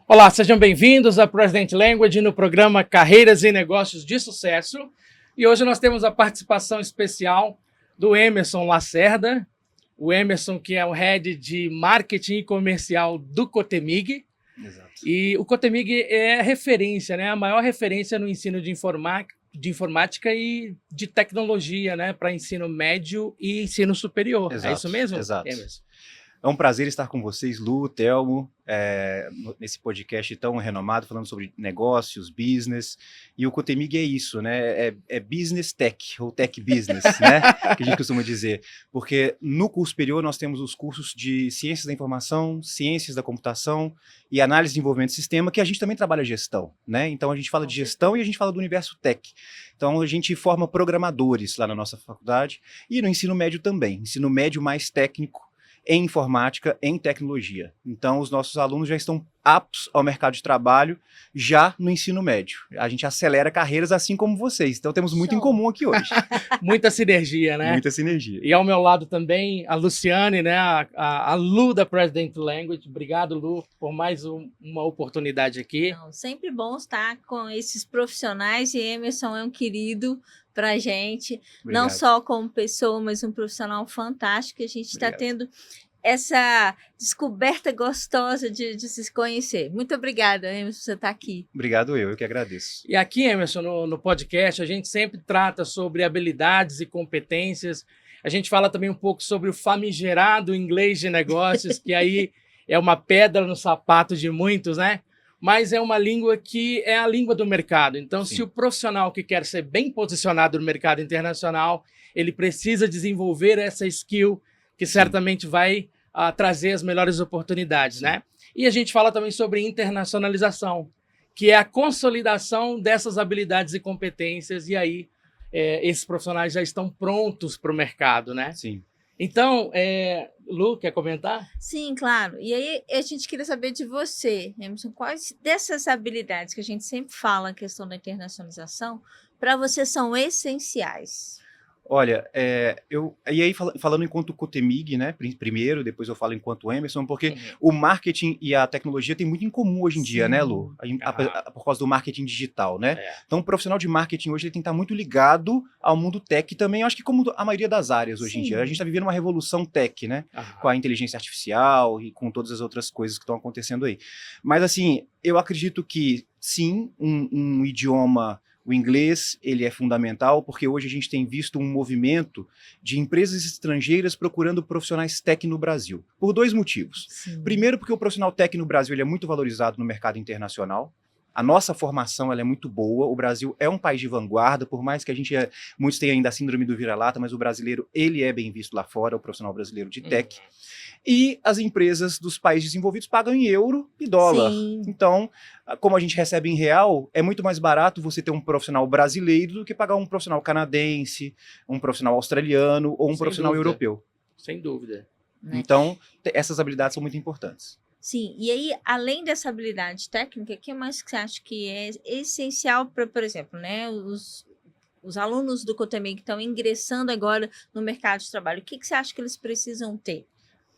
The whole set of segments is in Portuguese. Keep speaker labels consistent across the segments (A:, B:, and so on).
A: Olá, sejam bem-vindos à President Language no programa Carreiras e Negócios de Sucesso. E hoje nós temos a participação especial do Emerson Lacerda, o Emerson que é o Head de Marketing e Comercial do Cotemig.
B: Exato.
A: E o Cotemig é referência, né? A maior referência no ensino de informática e de tecnologia, né? Para ensino médio e ensino superior.
B: Exato,
A: É isso mesmo,
B: exato.
A: Emerson?
B: É um prazer estar com vocês, Lu, Telmo, nesse podcast tão renomado, falando sobre negócios, business. E o Cotemig é isso, né? É business tech, ou tech business, né? Que a gente costuma dizer. Porque no curso superior nós temos os cursos de Ciências da Informação, Ciências da Computação e Análise de Desenvolvimento de Sistema, que a gente também trabalha gestão, né? Então a gente fala de gestão e a gente fala do universo tech. Então a gente forma programadores lá na nossa faculdade e no ensino médio também. Ensino médio mais técnico, em informática, em tecnologia. Então, os nossos alunos já estão aptos ao mercado de trabalho já no ensino médio. A gente acelera carreiras assim como vocês. Então, temos muito em comum aqui hoje.
A: Muita sinergia, né?
B: Muita sinergia.
A: E ao meu lado também a Luciane, né? A Lu da President Language. Obrigado, Lu, por mais uma oportunidade aqui.
C: Não, sempre bom estar com esses profissionais e Emerson é um querido para a gente,
B: Obrigado.
C: não só como pessoa, mas um profissional fantástico. A gente está tendo essa descoberta gostosa de se conhecer. Muito obrigada, Emerson, por você estar aqui.
B: Obrigado, eu que agradeço.
A: E aqui, Emerson, no podcast, a gente sempre trata sobre habilidades e competências. A gente fala também um pouco sobre o famigerado inglês de negócios, que aí é uma pedra no sapato de muitos, né? Mas é uma língua que é a língua do mercado. Então,
B: Sim.
A: Se o profissional que quer ser bem posicionado no mercado internacional, ele precisa desenvolver essa skill que certamente vai trazer as melhores oportunidades, né? E a gente fala também sobre internacionalização, que é a consolidação dessas habilidades e competências, e aí esses profissionais já estão prontos para o mercado, né?
B: Sim.
A: Então, Lu, quer comentar?
C: Sim, claro. E aí a gente queria saber de você, Emerson, quais dessas habilidades que a gente sempre fala, a questão da internacionalização, para você são essenciais?
B: Olha, e aí falando enquanto Cotemig, né, primeiro, depois eu falo enquanto Emerson, porque o marketing e a tecnologia tem muito em comum hoje em dia, né, Lu? Por causa do marketing digital, né? Então o profissional de marketing hoje ele tem que estar muito ligado ao mundo tech também, eu acho que como a maioria das áreas hoje em dia. A gente está vivendo uma revolução tech, né? Com a inteligência artificial e com todas as outras coisas que estão acontecendo aí. Mas assim, eu acredito que sim, um idioma... O inglês, ele é fundamental porque hoje a gente tem visto um movimento de empresas estrangeiras procurando profissionais tech no Brasil, por dois motivos.
C: Sim.
B: Primeiro, porque o profissional tech no Brasil ele é muito valorizado no mercado internacional. A nossa formação ela é muito boa, o Brasil é um país de vanguarda, por mais que muitos tenham ainda a síndrome do vira-lata, mas o brasileiro ele é bem visto lá fora, o profissional brasileiro de tech. E as empresas dos países desenvolvidos pagam em euro e dólar.
C: Sim.
B: Então, como a gente recebe em real, é muito mais barato você ter um profissional brasileiro do que pagar um profissional canadense, um profissional australiano ou um profissional europeu.
A: Sem dúvida.
B: Então, essas habilidades são muito importantes.
C: Sim, e aí, além dessa habilidade técnica, o que mais que você acha que é essencial para, por exemplo, né, os alunos do Cotemig que estão ingressando agora no mercado de trabalho, o que você acha que eles precisam ter?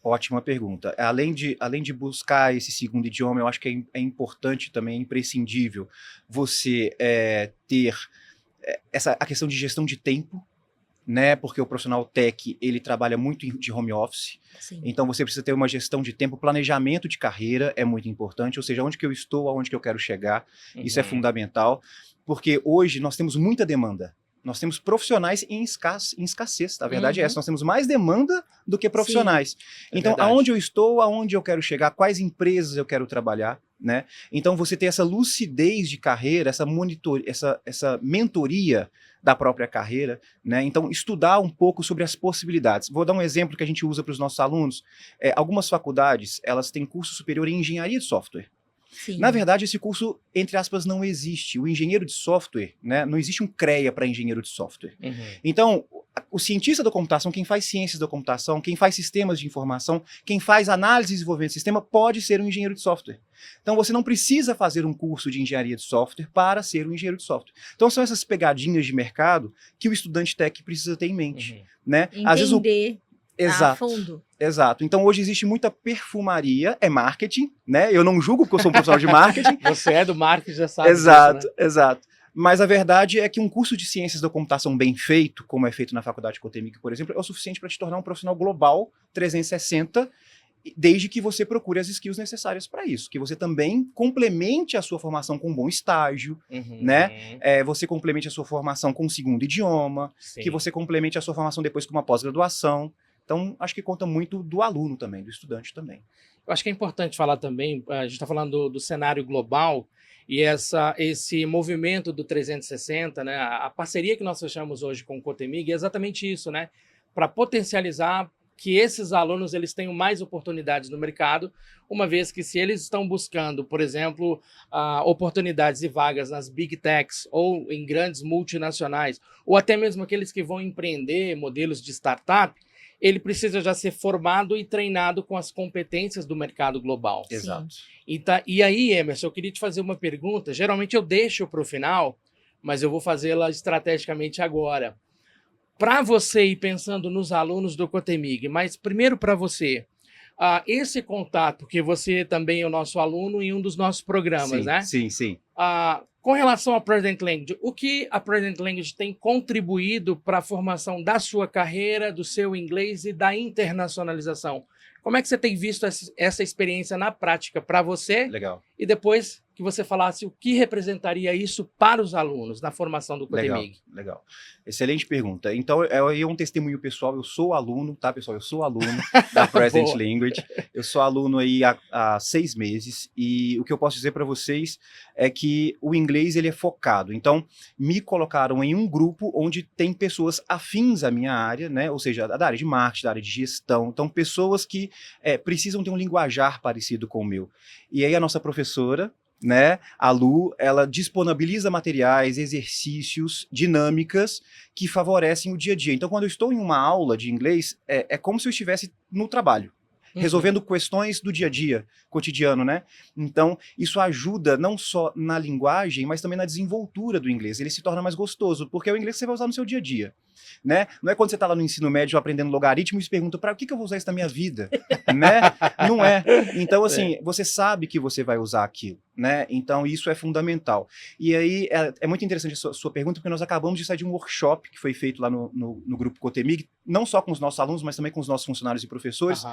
B: Ótima pergunta. Além de buscar esse segundo idioma, eu acho que é importante também, é imprescindível, você ter a questão de gestão de tempo, né? Porque o profissional tech, ele trabalha muito de home office.
C: Sim.
B: Então você precisa ter uma gestão de tempo, planejamento de carreira é muito importante, ou seja, onde que eu estou, aonde que eu quero chegar, isso é fundamental, porque hoje nós temos muita demanda. Nós temos profissionais em escassez, a verdade é essa, nós temos mais demanda do que profissionais. Então, aonde eu estou, aonde eu quero chegar, quais empresas eu quero trabalhar, né? Então, você ter essa lucidez de carreira, essa mentoria da própria carreira, né? Então, estudar um pouco sobre as possibilidades. Vou dar um exemplo que a gente usa para os nossos alunos. Algumas faculdades, elas têm curso superior em engenharia de software.
C: Sim.
B: Na verdade, esse curso, entre aspas, não existe. O engenheiro de software, né, não existe um CREA para engenheiro de software.
A: Uhum.
B: Então, o cientista da computação, quem faz ciências da computação, quem faz sistemas de informação, quem faz análise e desenvolvimento de sistema, pode ser um engenheiro de software. Então, você não precisa fazer um curso de engenharia de software para ser um engenheiro de software. Então, são essas pegadinhas de mercado que o estudante tech precisa ter em mente. Né?
C: Às vezes a
B: Exato.
C: fundo.
B: Exato. Então, hoje existe muita perfumaria, é marketing, né? Eu não julgo porque eu sou um profissional de marketing.
A: Você é do marketing, já sabe
B: Exato,
A: disso, né?
B: exato. Mas a verdade é que um curso de ciências da computação bem feito, como é feito na Faculdade Cotemig, por exemplo, é o suficiente para te tornar um profissional global 360, desde que você procure as skills necessárias para isso, que você também complemente a sua formação com um bom estágio, né? Você complemente a sua formação com um segundo idioma,
A: Sim.
B: que você complemente a sua formação depois com uma pós-graduação. Então, acho que conta muito do aluno também, do estudante também.
A: Eu acho que é importante falar também, a gente está falando do cenário global e esse movimento do 360, né? A parceria que nós fechamos hoje com o Cotemig é exatamente isso, né? Para potencializar que esses alunos eles tenham mais oportunidades no mercado, uma vez que se eles estão buscando, por exemplo, oportunidades e vagas nas big techs ou em grandes multinacionais, ou até mesmo aqueles que vão empreender modelos de startup, ele precisa já ser formado e treinado com as competências do mercado global.
B: Exato.
A: E aí, Emerson, eu queria te fazer uma pergunta. Geralmente eu deixo para o final, mas eu vou fazê-la estrategicamente agora. Para você ir pensando nos alunos do Cotemig, mas primeiro para você, esse contato, que você também é o nosso aluno em um dos nossos programas,
B: sim,
A: né?
B: Sim.
A: Com relação à Present Language, o que a Present Language tem contribuído para a formação da sua carreira, do seu inglês e da internacionalização? Como é que você tem visto essa experiência na prática para você?
B: Legal.
A: E depois que você falasse o que representaria isso para os alunos na formação do Cotemig.
B: Legal. Excelente pergunta. Então, é um testemunho pessoal. Eu sou aluno, tá, pessoal? Eu sou aluno da Present Language. Eu sou aluno aí há 6 meses. E o que eu posso dizer para vocês é que o inglês ele é focado. Então, me colocaram em um grupo onde tem pessoas afins à minha área, né? Ou seja, da área de marketing, da área de gestão. Então, pessoas que precisam ter um linguajar parecido com o meu. E aí, a nossa professora, né, a Lu, ela disponibiliza materiais, exercícios, dinâmicas que favorecem o dia a dia. Então, quando eu estou em uma aula de inglês, é como se eu estivesse no trabalho, resolvendo questões do dia a dia, cotidiano, né? Então, isso ajuda não só na linguagem, mas também na desenvoltura do inglês. Ele se torna mais gostoso, porque é o inglês que você vai usar no seu dia a dia, né? Não é quando você está lá no ensino médio aprendendo logaritmo e se pergunta para o que eu vou usar isso na minha vida, né? Não é. Então, assim, você sabe que você vai usar aquilo, né? Então, isso é fundamental. E aí, é muito interessante a sua pergunta, porque nós acabamos de sair de um workshop que foi feito lá no Grupo Cotemig, não só com os nossos alunos, mas também com os nossos funcionários e professores,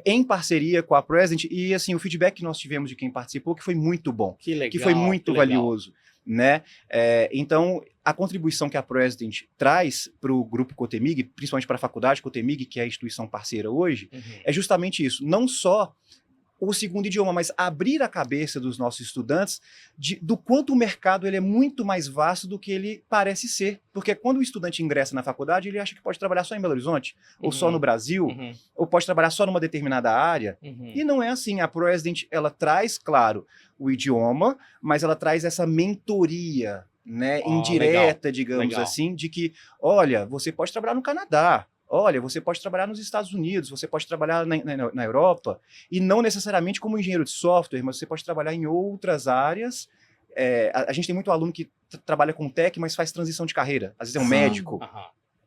B: em parceria com a Present, e assim, o feedback que nós tivemos de quem participou, que foi muito bom,
A: que legal,
B: que foi muito valioso, né? Então, a contribuição que a President traz para o Grupo Cotemig, principalmente para a Faculdade Cotemig, que é a instituição parceira hoje, é justamente isso, não só o segundo idioma, mas abrir a cabeça dos nossos estudantes do quanto o mercado ele é muito mais vasto do que ele parece ser. Porque quando o estudante ingressa na faculdade, ele acha que pode trabalhar só em Belo Horizonte, ou só no Brasil, ou pode trabalhar só numa determinada área. E não é assim. A President, ela traz, claro, o idioma, mas ela traz essa mentoria, né, indireta, legal, digamos assim, de que, olha, você pode trabalhar no Canadá, olha, você pode trabalhar nos Estados Unidos, você pode trabalhar na Europa, e não necessariamente como engenheiro de software, mas você pode trabalhar em outras áreas. A gente tem muito aluno que trabalha com tech, mas faz transição de carreira. Às vezes é um médico,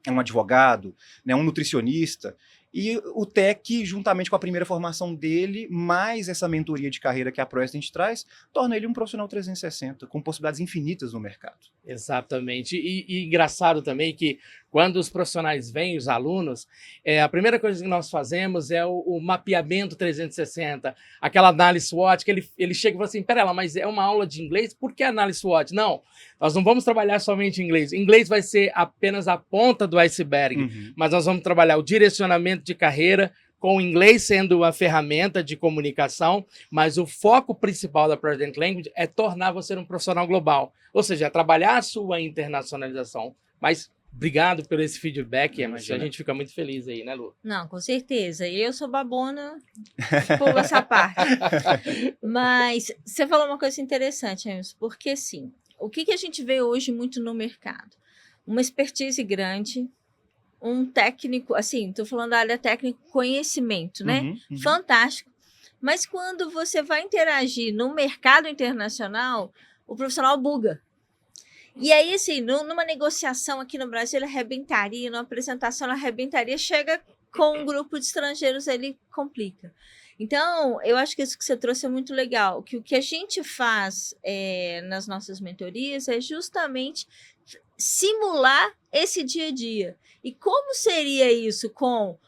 B: é um advogado, né, um nutricionista. E o tech, juntamente com a primeira formação dele, mais essa mentoria de carreira que a President traz, torna ele um profissional 360, com possibilidades infinitas no mercado.
A: Exatamente. E engraçado também que quando os profissionais vêm, os alunos, a primeira coisa que nós fazemos é o mapeamento 360, aquela análise SWOT, que ele chega e fala assim, pera lá, mas é uma aula de inglês? Por que análise SWOT? Não, nós não vamos trabalhar somente em inglês. Inglês vai ser apenas a ponta do iceberg, mas nós vamos trabalhar o direcionamento de carreira, com o inglês sendo uma ferramenta de comunicação, mas o foco principal da Present Language é tornar você um profissional global, ou seja, trabalhar a sua internacionalização. Mas obrigado pelo esse feedback, Emerson. A gente fica muito feliz aí, né, Lu?
C: Não, com certeza. Eu sou babona, pulo essa parte. Mas você falou uma coisa interessante, Emerson, porque sim, o que a gente vê hoje muito no mercado? Uma expertise grande, um técnico, assim, estou falando da área técnica, conhecimento, né?
B: Uhum.
C: Fantástico. Mas quando você vai interagir no mercado internacional, o profissional buga. E aí, assim, numa negociação aqui no Brasil, ele arrebentaria, numa apresentação, ele arrebentaria, chega com um grupo de estrangeiros, ele complica. Então, eu acho que isso que você trouxe é muito legal, que o que a gente faz nas nossas mentorias é justamente simular esse dia a dia. E como seria isso com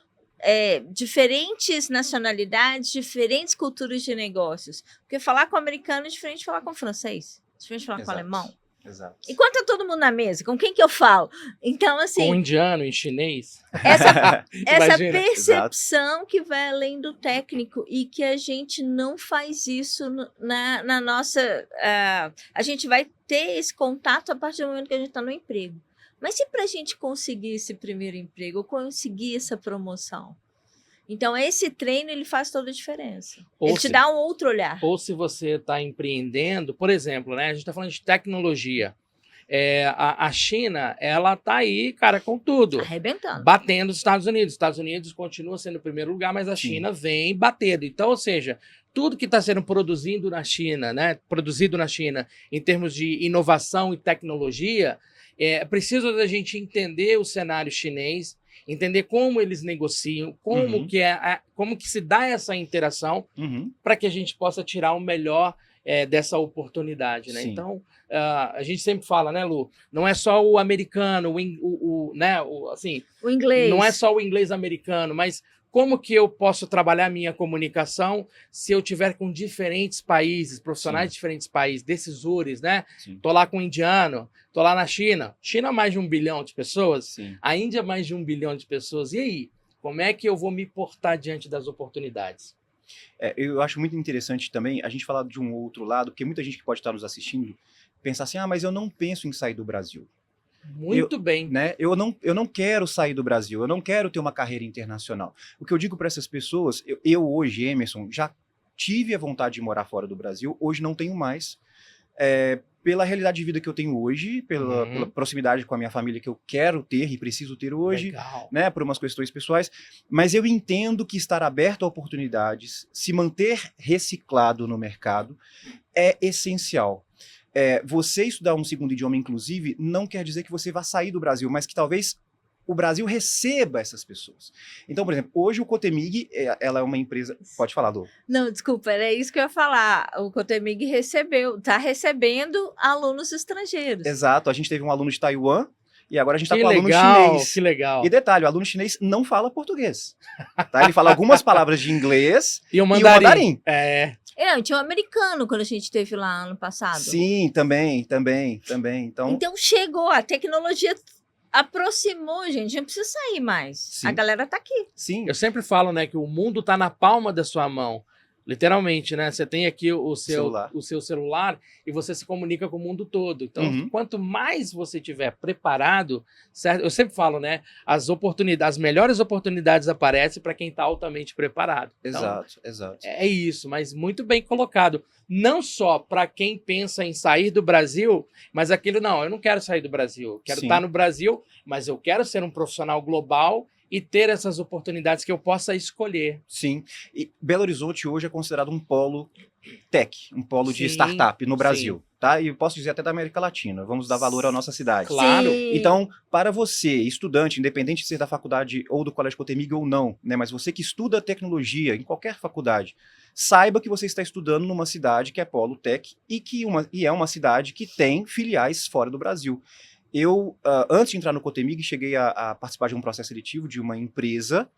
C: diferentes nacionalidades, diferentes culturas de negócios? Porque falar com o americano é diferente de falar com o francês, diferente de falar com o alemão.
B: Exato.
C: E quando tá todo mundo na mesa, com quem que eu falo? Então, assim...
A: Com o indiano, em chinês.
C: Essa
A: Imagina.
C: percepção que vai além do técnico e que a gente não faz isso na nossa... a gente vai ter esse contato a partir do momento que a gente está no emprego. Mas e para a gente conseguir esse primeiro emprego, ou conseguir essa promoção? Então, esse treino, ele faz toda a diferença. Ele te dá um outro olhar.
A: Ou se você está empreendendo, por exemplo, né? A gente está falando de tecnologia. A China, ela está aí, cara, com tudo.
C: Arrebentando.
A: Batendo os Estados Unidos. Os Estados Unidos continua sendo o primeiro lugar, mas a China vem batendo. Então, ou seja, tudo que está sendo produzido na China, né? Produzido na China, em termos de inovação e tecnologia, precisa da gente entender o cenário chinês, entender como eles negociam, como que se dá essa interação, para que a gente possa tirar o melhor dessa oportunidade, né? Então, a gente sempre fala, né, Lu? Não é só o americano, o inglês. Não é só o inglês americano, mas como que eu posso trabalhar minha comunicação se eu tiver com diferentes países, profissionais de diferentes países, decisores, né? Tô lá com o indiano, tô lá na China. China mais de 1 bilhão de pessoas, a Índia mais de 1 bilhão de pessoas. E aí, como é que eu vou me portar diante das oportunidades?
B: Eu acho muito interessante também a gente falar de um outro lado, porque muita gente que pode estar nos assistindo pensa assim, mas eu não penso em sair do Brasil.
A: Muito bem.
B: Né? Eu não quero sair do Brasil, eu não quero ter uma carreira internacional. O que eu digo para essas pessoas, eu hoje, Emerson, já tive a vontade de morar fora do Brasil, hoje não tenho mais, pela realidade de vida que eu tenho hoje, pela proximidade com a minha família que eu quero ter e preciso ter hoje, né, por umas questões pessoais, mas eu entendo que estar aberto a oportunidades, se manter reciclado no mercado, é essencial. Você estudar um segundo idioma, inclusive, não quer dizer que você vá sair do Brasil, mas que talvez o Brasil receba essas pessoas. Então, por exemplo, hoje o Cotemig, ela é uma empresa... Pode falar, Lu.
C: Não, desculpa, era isso que eu ia falar. O Cotemig está recebendo alunos estrangeiros.
B: Exato, a gente teve um aluno de Taiwan e agora a gente está com um aluno chinês.
A: Que legal.
B: E detalhe, o aluno chinês não fala português. Tá? Ele fala algumas palavras de inglês
A: e o mandarim.
C: Tinha um americano quando a gente teve lá ano passado.
B: Sim, também.
C: Então chegou, a tecnologia aproximou, gente. Não precisa sair mais.
B: Sim.
C: A galera tá aqui.
A: Sim. Eu sempre falo, né, que o mundo tá na palma da sua mão. Literalmente, né? Você tem aqui o seu celular e você se comunica com o mundo todo. Então, quanto mais você estiver preparado, certo? Eu sempre falo, né? As melhores oportunidades aparecem para quem está altamente preparado. Então,
B: exato.
A: É isso, mas muito bem colocado. Não só para quem pensa em sair do Brasil, mas aquilo, não, eu não quero sair do Brasil. Eu quero estar no Brasil, mas eu quero ser um profissional global e ter essas oportunidades que eu possa escolher.
B: Sim. E Belo Horizonte hoje é considerado um polo tech, um polo de startup no Brasil, tá? E eu posso dizer até da América Latina. Vamos dar valor à nossa cidade.
A: Claro.
B: Então, para você, estudante, independente de ser da faculdade ou do Colégio Cotemig ou não, né? Mas você que estuda tecnologia em qualquer faculdade, saiba que você está estudando numa cidade que é polo tech e é uma cidade que tem filiais fora do Brasil. Eu, antes de entrar no Cotemig, cheguei a participar de um processo seletivo de uma empresa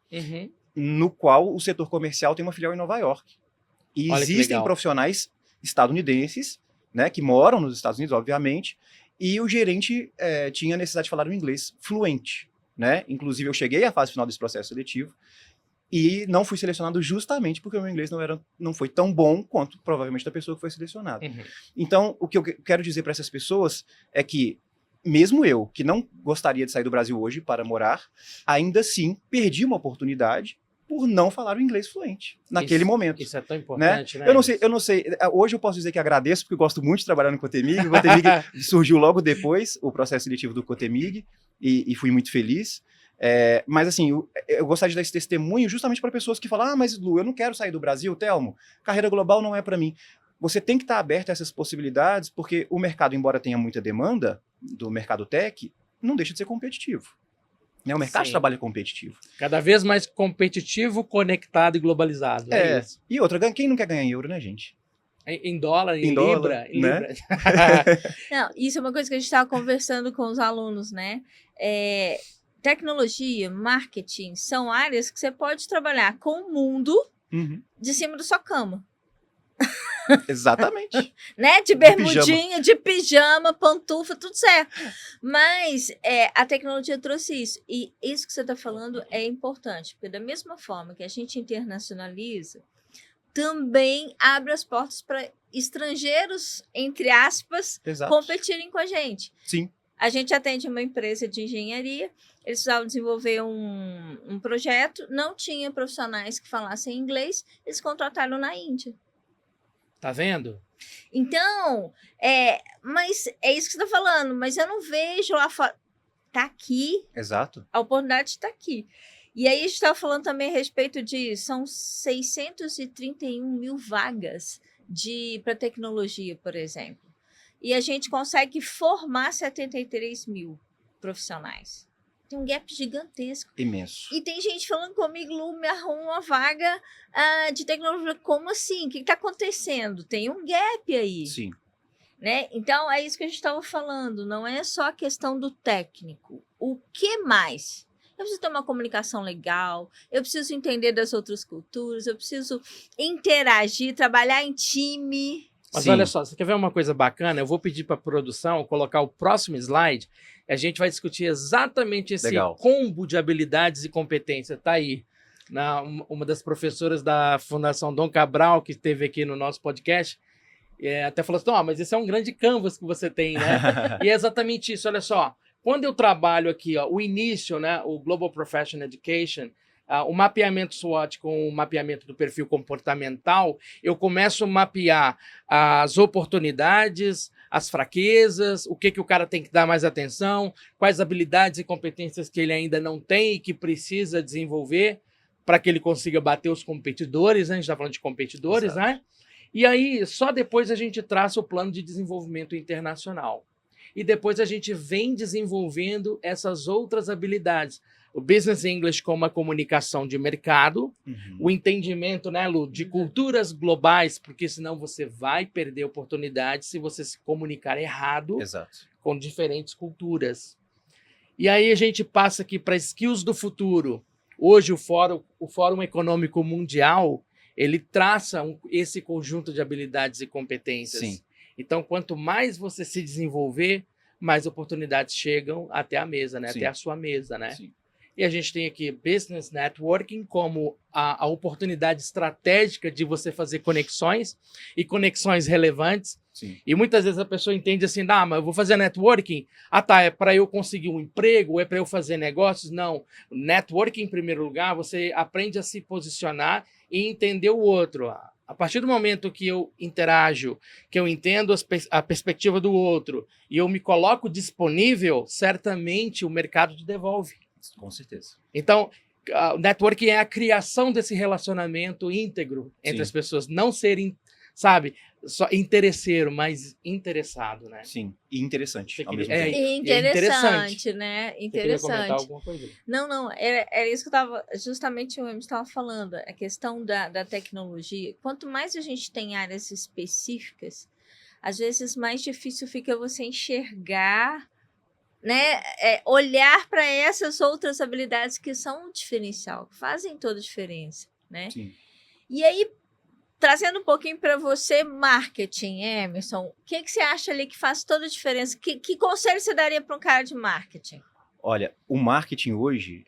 B: no qual o setor comercial tem uma filial em Nova York. E existem profissionais estadunidenses, né, que moram nos Estados Unidos, obviamente, e o gerente tinha necessidade de falar um inglês fluente, né? Inclusive, eu cheguei à fase final desse processo seletivo e não fui selecionado justamente porque o meu inglês não foi tão bom quanto provavelmente da pessoa que foi selecionada. Então, o que eu quero dizer para essas pessoas é que mesmo eu, que não gostaria de sair do Brasil hoje para morar, ainda assim perdi uma oportunidade por não falar o inglês fluente naquele momento. Isso
A: é tão importante, né?
B: Eu não sei. Hoje eu posso dizer que agradeço, porque eu gosto muito de trabalhar no Cotemig. O Cotemig surgiu logo depois, o processo seletivo do Cotemig, e fui muito feliz. Mas assim, eu gostaria de dar esse testemunho justamente para pessoas que falam, mas Lu, eu não quero sair do Brasil, Telmo, carreira global não é para mim. Você tem que estar aberto a essas possibilidades, porque o mercado, embora tenha muita demanda do mercado tech, não deixa de ser competitivo. Né? O mercado de trabalho é competitivo.
A: Cada vez mais competitivo, conectado e globalizado. É isso.
B: E outra, quem não quer ganhar em euro, né, gente?
A: Em dólar, em
B: dólar,
A: Libra.
B: né?
C: Não, isso é uma coisa que a gente estava conversando com os alunos, né? Tecnologia, marketing, são áreas que você pode trabalhar com o mundo de cima da sua cama.
B: Exatamente.
C: Né? De bermudinha, de pijama, pantufa, tudo certo. Mas a tecnologia trouxe isso. E isso que você está falando é importante, porque da mesma forma que a gente internacionaliza, também abre as portas para estrangeiros, entre aspas, competirem com a gente.
B: Sim.
C: A gente atende uma empresa de engenharia, eles precisavam desenvolver um projeto, não tinha profissionais que falassem inglês, eles contrataram na Índia.
A: Tá vendo?
C: Então, mas é isso que você está falando, mas eu não vejo lá fora. Está aqui.
B: Exato.
C: A oportunidade está aqui. E aí a gente estava falando também a respeito de... São 631 mil vagas para tecnologia, por exemplo. E a gente consegue formar 73 mil profissionais. Tem um gap gigantesco.
B: Imenso.
C: E tem gente falando comigo, Lu, me arruma uma vaga de tecnologia. Como assim? O que está acontecendo? Tem um gap aí.
B: Sim.
C: Né? Então, é isso que a gente estava falando. Não é só a questão do técnico. O que mais? Eu preciso ter uma comunicação legal, eu preciso entender das outras culturas, eu preciso interagir, trabalhar em time.
A: Mas olha só, você quer ver uma coisa bacana? Eu vou pedir para a produção colocar o próximo slide. A gente vai discutir exatamente esse combo de habilidades e competências. Está aí. Uma das professoras da Fundação Dom Cabral, que esteve aqui no nosso podcast, até falou assim, mas esse é um grande canvas que você tem, né? E é exatamente isso, olha só. Quando eu trabalho aqui, o início, né, o Global Professional Education, o mapeamento SWOT com o mapeamento do perfil comportamental, eu começo a mapear as oportunidades, as fraquezas, o que o cara tem que dar mais atenção, quais habilidades e competências que ele ainda não tem e que precisa desenvolver para que ele consiga bater os competidores, né? A gente está falando de competidores, exato, né? E aí, só depois a gente traça o plano de desenvolvimento internacional. E depois a gente vem desenvolvendo essas outras habilidades. O Business English como a comunicação de mercado, o entendimento, né, Lu, de culturas globais, porque senão você vai perder oportunidades se você se comunicar errado com diferentes culturas. E aí a gente passa aqui para skills do futuro. Hoje o Fórum Econômico Mundial, ele traça esse conjunto de habilidades e competências. Sim. Então, quanto mais você se desenvolver, mais oportunidades chegam até a mesa, né? Sim. Até a sua mesa, né? Sim. E a gente tem aqui Business Networking como a oportunidade estratégica de você fazer conexões e conexões relevantes. Sim. E muitas vezes a pessoa entende assim, mas eu vou fazer networking? É para eu conseguir um emprego? É para eu fazer negócios? Não. Networking, em primeiro lugar, você aprende a se posicionar e entender o outro. A partir do momento que eu interajo, que eu entendo a perspectiva do outro e eu me coloco disponível, certamente o mercado te devolve.
B: Com certeza.
A: Então, o networking é a criação desse relacionamento íntegro entre as pessoas. Não serem, só interesseiro, mas interessado, né?
B: Sim, e interessante.
C: Interessante, né? Interessante.
A: Você queria comentar alguma coisa?
C: Não, era isso que eu estava, justamente o Emerson estava falando, a questão da tecnologia. Quanto mais a gente tem áreas específicas, às vezes mais difícil fica você enxergar, né? Olhar para essas outras habilidades que são um diferencial, que fazem toda a diferença, né? Sim. E aí, trazendo um pouquinho para você, marketing, Emerson, o que você acha ali que faz toda a diferença? Que conselho você daria para um cara de marketing?
B: Olha, o marketing hoje,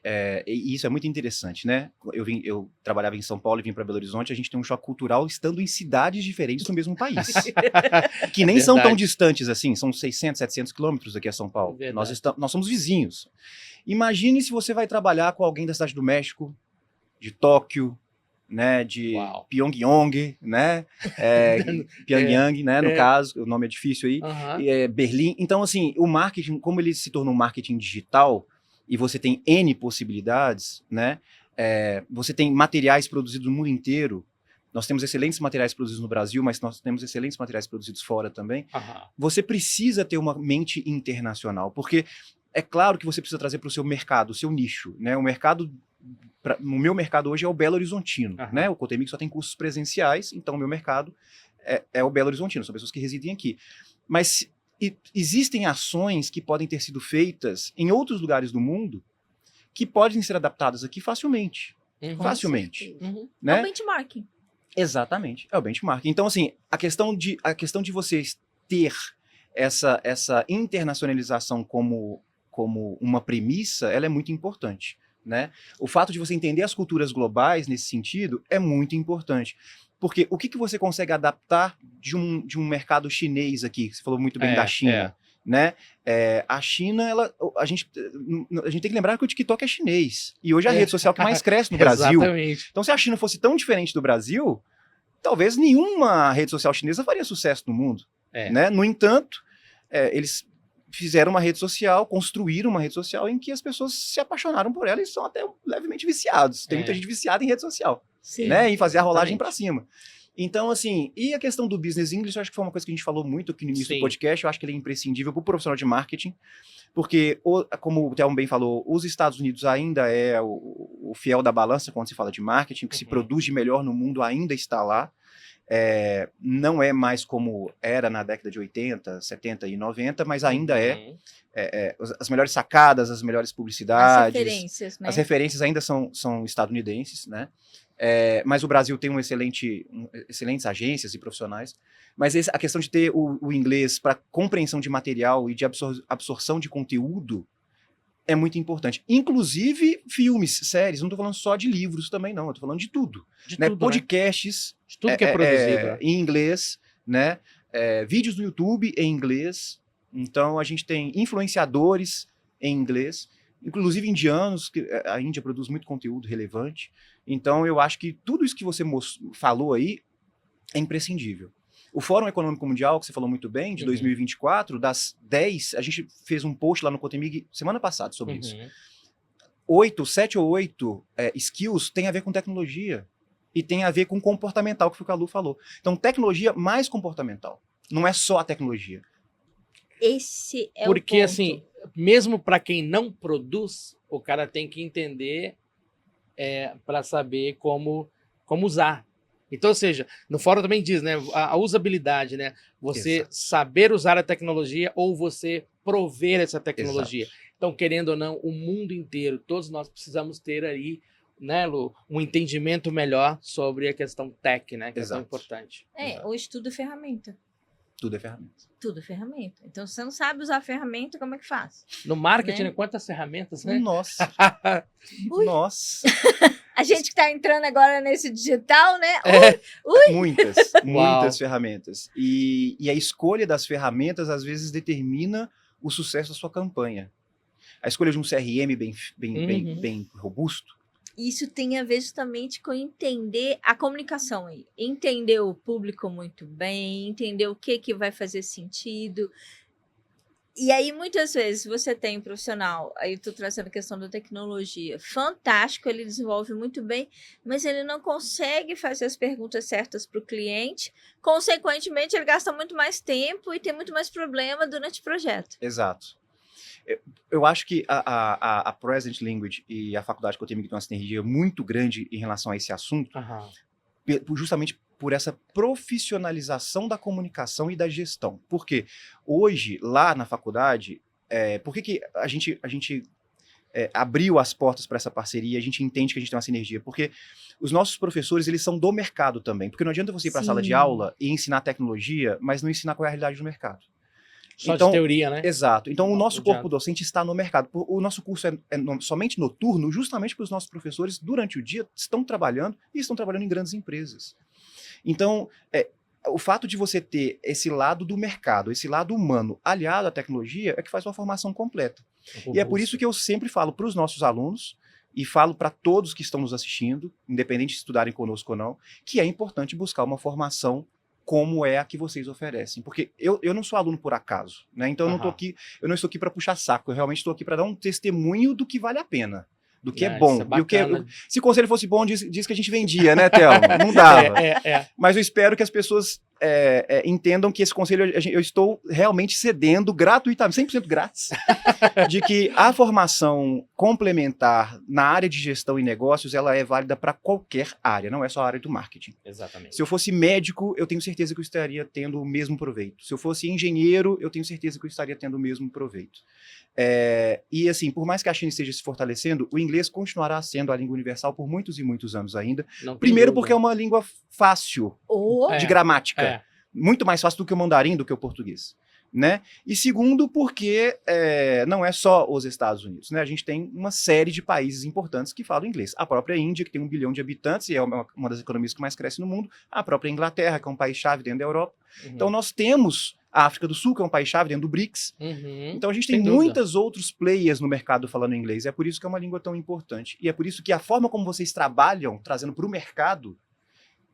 B: e isso é muito interessante, né? Eu trabalhava em São Paulo e vim para Belo Horizonte, a gente tem um choque cultural estando em cidades diferentes no mesmo país. Que nem são tão distantes assim, são 600, 700 quilômetros daqui a São Paulo. Nós somos vizinhos. Imagine se você vai trabalhar com alguém da cidade do México, de Tóquio, né, de Pyongyang, né, Pyongyang, né, no caso, o nome é difícil aí, Berlim. Então, assim, o marketing, como ele se tornou um marketing digital, e você tem N possibilidades, né? Você tem materiais produzidos no mundo inteiro. Nós temos excelentes materiais produzidos no Brasil, mas nós temos excelentes materiais produzidos fora também. Você precisa ter uma mente internacional, porque é claro que você precisa trazer para o seu mercado, o seu nicho, né? O meu mercado hoje é o Belo Horizontino, né? O Cotemig só tem cursos presenciais, então o meu mercado é o Belo Horizontino, são pessoas que residem aqui. Mas existem ações que podem ter sido feitas em outros lugares do mundo que podem ser adaptadas aqui facilmente. Facilmente. Né?
C: É o benchmarking.
B: Exatamente, é o benchmarking. Então, assim, a questão de vocês ter essa internacionalização como uma premissa, ela é muito importante, né? O fato de você entender as culturas globais nesse sentido é muito importante. Porque o que você consegue adaptar de um mercado chinês aqui? Você falou muito bem da China, né? A China, a gente tem que lembrar que o TikTok é chinês. E hoje é a rede social que mais cresce no Brasil.
A: Exatamente.
B: Então, se a China fosse tão diferente do Brasil, talvez nenhuma rede social chinesa faria sucesso no mundo. Né? No entanto, eles fizeram uma rede social, construíram uma rede social em que as pessoas se apaixonaram por ela e são até levemente viciados. Tem muita gente viciada em rede social, né? Em fazer a rolagem para cima. Então, assim, e a questão do business English, eu acho que foi uma coisa que a gente falou muito aqui no início do podcast, eu acho que ele é imprescindível para o profissional de marketing, porque, como o Thelmo bem falou, os Estados Unidos ainda é o fiel da balança quando se fala de marketing, o que se produz de melhor no mundo ainda está lá. Não é mais como era na década de 80, 70 e 90, mas ainda as melhores sacadas, as melhores publicidades.
C: As referências, né?
B: As referências ainda são estadunidenses, né? Mas o Brasil tem excelentes agências e profissionais. Mas a questão de ter o inglês para compreensão de material e de absorção de conteúdo é muito importante. Inclusive filmes, séries, não estou falando só de livros também, não. Eu estou falando de tudo. Né?
A: Tudo,
B: podcasts,
A: né? De tudo que é produzido.
B: Em inglês, né? Vídeos no YouTube em inglês. Então, a gente tem influenciadores em inglês, inclusive indianos, que a Índia produz muito conteúdo relevante. Então, eu acho que tudo isso que você falou aí é imprescindível. O Fórum Econômico Mundial, que você falou muito bem, de 2024, das 10, a gente fez um post lá no Cotemig semana passada sobre isso. 7 ou 8 skills tem a ver com tecnologia e tem a ver com comportamental, que foi o que a Lu falou. Então, tecnologia mais comportamental. Não é só a tecnologia.
C: Esse é
A: Porque,
C: o ponto.
A: assim, mesmo para quem não produz, o cara tem que entender para saber como usar. Então, ou seja, no fórum também diz, né, a usabilidade, né? Você saber usar a tecnologia ou você prover essa tecnologia.
B: Exato.
A: Então, querendo ou não, o mundo inteiro, todos nós precisamos ter aí, né, Lu, um entendimento melhor sobre a questão tech, né? Que é tão importante.
C: O estudo é ferramenta.
B: Tudo é ferramenta.
C: Tudo é ferramenta. Então, se você não sabe usar a ferramenta, como é que faz?
A: No marketing,
C: Né?
A: Quantas ferramentas, né?
B: Nossa.
C: Ui.
B: Nossa.
C: A gente que está entrando agora nesse digital, né?
B: Muitas ferramentas. E a escolha das ferramentas, às vezes, determina o sucesso da sua campanha. A escolha de um CRM bem robusto.
C: Isso tem a ver justamente com entender a comunicação aí. Entender o público muito bem, entender o que vai fazer sentido. E aí, muitas vezes, você tem um profissional, aí eu estou trazendo a questão da tecnologia, fantástico, ele desenvolve muito bem, mas ele não consegue fazer as perguntas certas para o cliente, consequentemente, ele gasta muito mais tempo e tem muito mais problema durante o projeto.
B: Exato. Eu acho que a Present Language e a faculdade Cotemig tem uma sinergia muito grande em relação a esse assunto, justamente por essa profissionalização da comunicação e da gestão. Porque hoje, lá na faculdade, por que a gente abriu as portas para essa parceria, a gente entende que a gente tem uma sinergia? Porque os nossos professores, eles são do mercado também. Porque não adianta você ir para a sala de aula e ensinar tecnologia, mas não ensinar qual é a realidade do mercado.
A: Só de teoria, né?
B: Exato. Então, o nosso corpo docente está no mercado. O nosso curso é somente noturno, justamente porque os nossos professores, durante o dia, estão trabalhando em grandes empresas. Então, o fato de você ter esse lado do mercado, esse lado humano, aliado à tecnologia, é que faz uma formação completa. E é por isso que eu sempre falo para os nossos alunos, e falo para todos que estão nos assistindo, independente de estudarem conosco ou não, que é importante buscar uma formação como é a que vocês oferecem. Porque eu não sou aluno por acaso, né? Então eu não estou aqui para puxar saco, eu realmente estou aqui para dar um testemunho do que vale a pena. Do que é bom.
A: Isso é
B: E o que
A: bacana.
B: se o conselho fosse bom, diz que a gente vendia, né, Thelma? Não dava. Mas eu espero que as pessoas entendam que esse conselho eu estou realmente cedendo gratuitamente, 100% grátis, de que a formação complementar na área de gestão e negócios, ela é válida para qualquer área, não é só a área do marketing.
A: Exatamente.
B: Se eu fosse médico, eu tenho certeza que eu estaria tendo o mesmo proveito. Se eu fosse engenheiro, eu tenho certeza que eu estaria tendo o mesmo proveito. E assim, por mais que a China esteja se fortalecendo, o inglês continuará sendo a língua universal por muitos e muitos anos ainda. Primeiro porque é uma língua fácil de gramática. Muito mais fácil do que o mandarim, do que o português. Né? E segundo porque não é só os Estados Unidos. Né? A gente tem uma série de países importantes que falam inglês. A própria Índia, que tem 1 bilhão de habitantes e é uma das economias que mais cresce no mundo. A própria Inglaterra, que é um país-chave dentro da Europa. Então nós temos a África do Sul, que é um país-chave dentro do BRICS. Então a gente tem muitos outros players no mercado falando inglês. É por isso que é uma língua tão importante. E é por isso que a forma como vocês trabalham, trazendo para o mercado,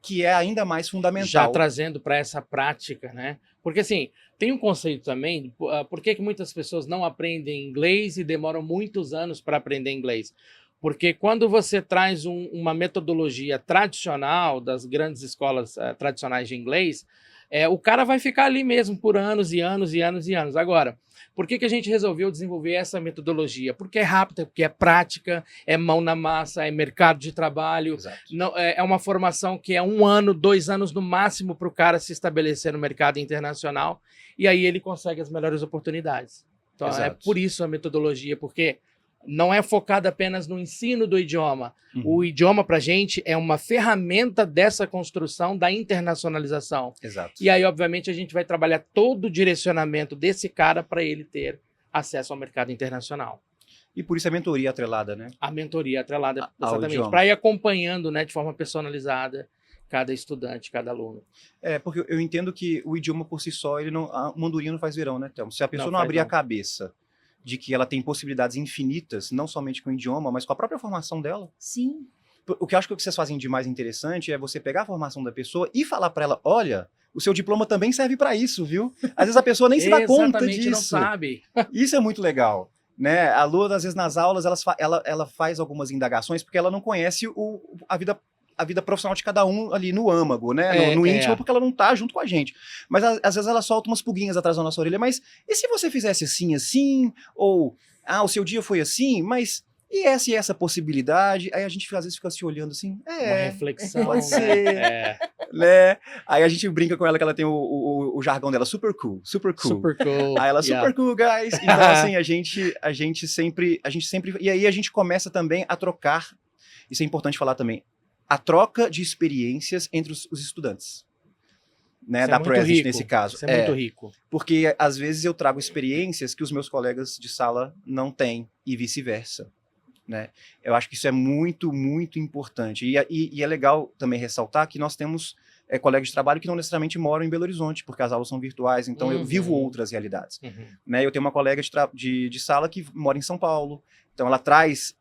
B: que é ainda mais fundamental.
A: Já trazendo para essa prática, né? Porque assim, tem um conceito também, por que muitas pessoas não aprendem inglês e demoram muitos anos para aprender inglês? Porque quando você traz uma metodologia tradicional das grandes escolas tradicionais de inglês, o cara vai ficar ali mesmo por anos e anos e anos e anos. Agora, por que a gente resolveu desenvolver essa metodologia? Porque é rápida, porque é prática, é mão na massa, é mercado de trabalho. Não, é uma formação que é 1 ano, 2 anos no máximo para o cara se estabelecer no mercado internacional e aí ele consegue as melhores oportunidades. Então, é por isso a metodologia, porque não é focada apenas no ensino do idioma. O idioma, para a gente, é uma ferramenta dessa construção da internacionalização. E aí, obviamente, a gente vai trabalhar todo o direcionamento desse cara para ele ter acesso ao mercado internacional.
B: E por isso a mentoria atrelada, né?
A: A mentoria atrelada, exatamente. Para ir acompanhando, né, de forma personalizada cada estudante, cada aluno.
B: Porque eu entendo que o idioma por si só, uma andorinha não faz verão, né, Thelma? Se a pessoa não abrir a cabeça de que ela tem possibilidades infinitas, não somente com o idioma, mas com a própria formação dela.
C: Sim.
B: O que eu acho que vocês fazem de mais interessante é você pegar a formação da pessoa e falar para ela, olha, o seu diploma também serve para isso, viu? Às vezes a pessoa nem se dá conta disso.
A: Não sabe.
B: Isso é muito legal. Né? A Lu, às vezes, nas aulas, ela faz algumas indagações porque ela não conhece a vida profissional de cada um ali no âmago, né? No íntimo, porque ela não tá junto com a gente. Mas às vezes ela solta umas pulguinhas atrás da nossa orelha. Mas e se você fizesse assim, assim? Ou, o seu dia foi assim? Mas e essa possibilidade? Aí a gente às vezes fica se olhando assim.
A: Uma reflexão.
B: Pode ser. Né? Aí a gente brinca com ela que ela tem o jargão dela, super cool, super cool.
A: Super cool.
B: Aí ela, super cool, guys. Então, assim, a gente sempre... E aí a gente começa também a trocar, isso é importante falar também, a troca de experiências entre os estudantes. Né, da President, nesse caso.
A: Isso é muito rico.
B: Porque, às vezes, eu trago experiências que os meus colegas de sala não têm, e vice-versa. Né? Eu acho que isso é muito, muito importante. E é legal também ressaltar que nós temos colegas de trabalho que não necessariamente moram em Belo Horizonte, porque as aulas são virtuais, então eu vivo outras realidades. Né? Eu tenho uma colega de sala que mora em São Paulo, então ela traz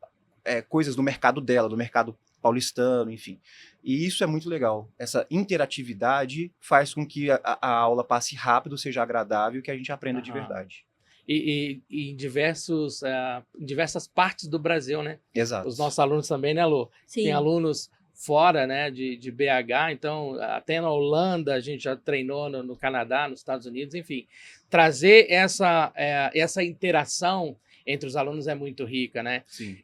B: coisas do mercado dela, do mercado paulistano, enfim. E isso é muito legal. Essa interatividade faz com que a aula passe rápido, seja agradável e que a gente aprenda de verdade.
A: E em diversas partes do Brasil, né?
B: Exato.
A: Os nossos alunos também, né, Lu?
C: Sim.
A: Tem alunos fora, né, de BH, então até na Holanda a gente já treinou no Canadá, nos Estados Unidos, enfim. Trazer essa interação entre os alunos é muito rica, né?
B: Sim.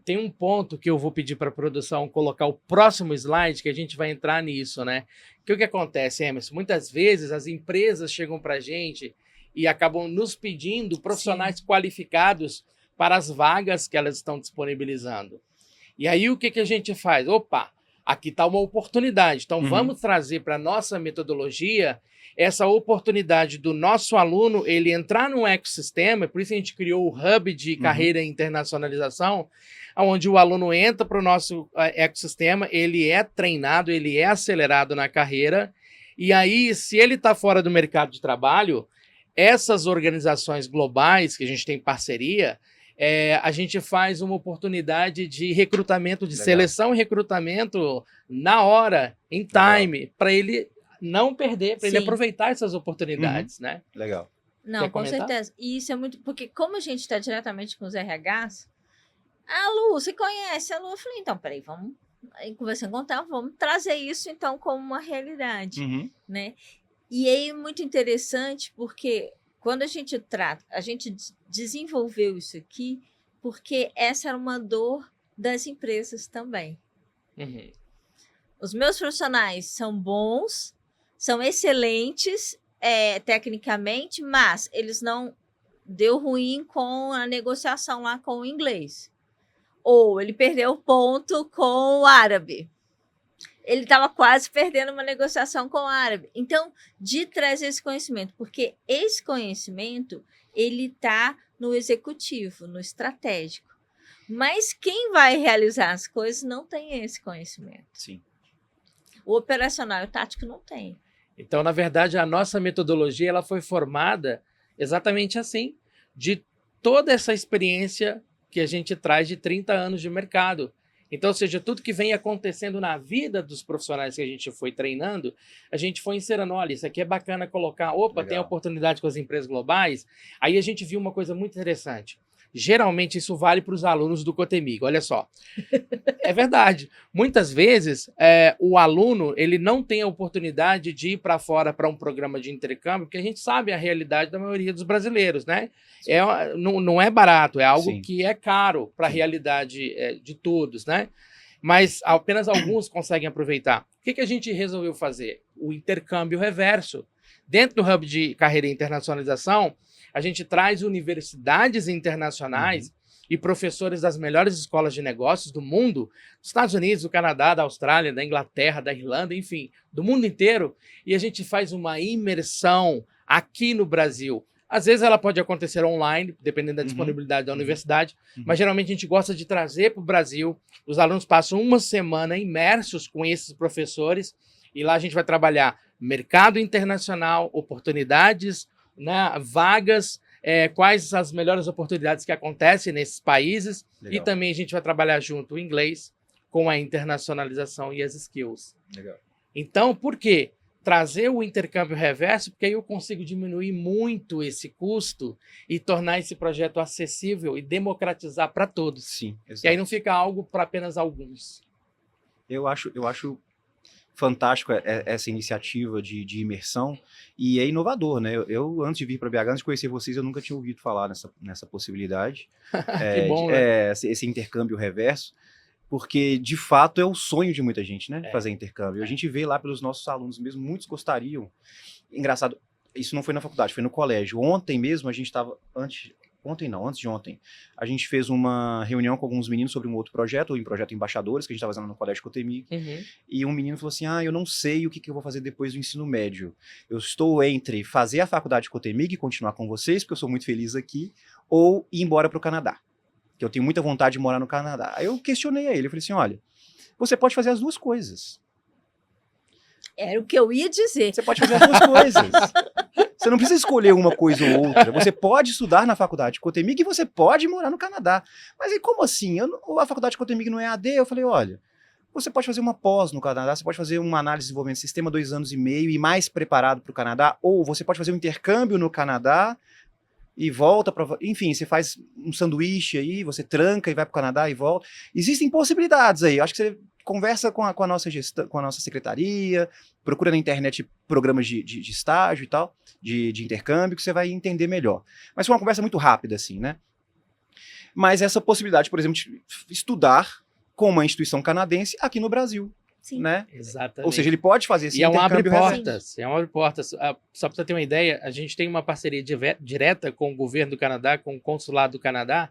A: Tem um ponto que eu vou pedir para a produção colocar o próximo slide, que a gente vai entrar nisso, né? Que o que acontece, Emerson? Muitas vezes as empresas chegam para a gente e acabam nos pedindo profissionais qualificados para as vagas que elas estão disponibilizando. E aí o que a gente faz? Opa, aqui está uma oportunidade. Então vamos trazer para a nossa metodologia essa oportunidade do nosso aluno ele entrar num ecossistema, por isso a gente criou o Hub de Carreira e Internacionalização, onde o aluno entra para o nosso ecossistema, ele é treinado, ele é acelerado na carreira, e aí, se ele está fora do mercado de trabalho, essas organizações globais que a gente tem parceria, a gente faz uma oportunidade de recrutamento, de seleção e recrutamento na hora, em time, para ele não perder, para ele
C: Sim.
A: aproveitar essas oportunidades, né?
B: Legal.
C: Não,
A: Quer
C: com
A: comentar?
C: certeza. E isso é muito. Porque, como a gente está diretamente com os RHs, Lu, você conhece a Lu? Eu falei, então, peraí, vamos. Aí, conversando com o Theo, vamos trazer isso, então, como uma realidade,
B: Uhum.
C: né? E aí é muito interessante, porque quando a gente trata, a gente desenvolveu isso aqui, porque essa era uma dor das empresas também.
A: Uhum.
C: Os meus profissionais são bons, são excelentes tecnicamente, mas eles não deu ruim com a negociação lá com o inglês. Ou ele perdeu ponto com o árabe. Ele estava quase perdendo uma negociação com o árabe. Então, de trazer esse conhecimento, porque esse conhecimento ele está no executivo, no estratégico. Mas quem vai realizar as coisas não tem esse conhecimento.
B: Sim.
C: O operacional e o tático não tem.
A: Então, na verdade, a nossa metodologia ela foi formada exatamente assim, de toda essa experiência que a gente traz de 30 anos de mercado. Então, ou seja, tudo que vem acontecendo na vida dos profissionais que a gente foi treinando, a gente foi inserando, olha, isso aqui é bacana colocar, opa, tem
B: Legal.
A: oportunidade com as empresas globais. Aí a gente viu uma coisa muito interessante. Geralmente isso vale para os alunos do Cotemig, olha só. É verdade. Muitas vezes o aluno ele não tem a oportunidade de ir para fora para um programa de intercâmbio, porque a gente sabe a realidade da maioria dos brasileiros, né? Não é barato, é algo
B: Sim.
A: que é caro para a realidade de todos, né? Mas apenas alguns conseguem aproveitar. O que a gente resolveu fazer? O intercâmbio reverso. Dentro do Hub de Carreira e Internacionalização, a gente traz universidades internacionais e professores das melhores escolas de negócios do mundo, dos Estados Unidos, do Canadá, da Austrália, da Inglaterra, da Irlanda, enfim, do mundo inteiro, e a gente faz uma imersão aqui no Brasil. Às vezes ela pode acontecer online, dependendo da disponibilidade da universidade, mas geralmente a gente gosta de trazer para o Brasil. Os alunos passam uma semana imersos com esses professores, e lá a gente vai trabalhar mercado internacional, oportunidades, né, vagas, quais as melhores oportunidades que acontecem nesses países.
B: Legal.
A: E também a gente vai trabalhar junto o inglês com a internacionalização e as skills.
B: Legal.
A: Então, por quê? Trazer o intercâmbio reverso, porque aí eu consigo diminuir muito esse custo e tornar esse projeto acessível e democratizar para todos.
B: Sim, exato.
A: E aí não fica algo para apenas alguns.
B: Eu acho fantástico essa iniciativa de imersão e é inovador, né? Eu antes de vir para BH, antes de conhecer vocês, eu nunca tinha ouvido falar nessa possibilidade.
A: Que bom, né?
B: Esse intercâmbio reverso, porque de fato é o sonho de muita gente, né? Fazer intercâmbio. A gente vê lá pelos nossos alunos mesmo, muitos gostariam. Engraçado, isso não foi na faculdade, foi no colégio. Ontem mesmo a gente estava, antes de ontem, a gente fez uma reunião com alguns meninos sobre um outro projeto, o projeto Embaixadores, que a gente estava fazendo no Colégio Cotemig, e um menino falou assim, eu não sei o que eu vou fazer depois do ensino médio. Eu estou entre fazer a faculdade de Cotemig e continuar com vocês, porque eu sou muito feliz aqui, ou ir embora para o Canadá, que eu tenho muita vontade de morar no Canadá. Aí eu questionei a ele, eu falei assim, olha, você pode fazer as duas coisas.
C: Era o que eu ia dizer.
B: Você pode fazer as duas coisas. Você não precisa escolher uma coisa ou outra. Você pode estudar na faculdade de Cotemig e você pode morar no Canadá. Mas aí como assim? A faculdade de Cotemig não é AD? Eu falei, olha, você pode fazer uma pós no Canadá, você pode fazer uma análise de desenvolvimento de sistema 2 anos e meio e mais preparado para o Canadá, ou você pode fazer um intercâmbio no Canadá e volta para... Enfim, você faz um sanduíche aí, você tranca e vai para o Canadá e volta. Existem possibilidades aí. Eu acho que você conversa com a nossa gestão, com a nossa secretaria, procura na internet programas de estágio e tal, de intercâmbio, que você vai entender melhor. Mas foi uma conversa muito rápida, assim, né? Mas essa possibilidade, por exemplo, de estudar com uma instituição canadense aqui no Brasil.
C: Sim.
B: Né?
A: Exatamente.
B: Ou seja, ele pode fazer esse
A: E é um
B: intercâmbio
A: abre-portas. É um abre-portas. Só para você ter uma ideia, a gente tem uma parceria direta com o governo do Canadá, com o consulado do Canadá.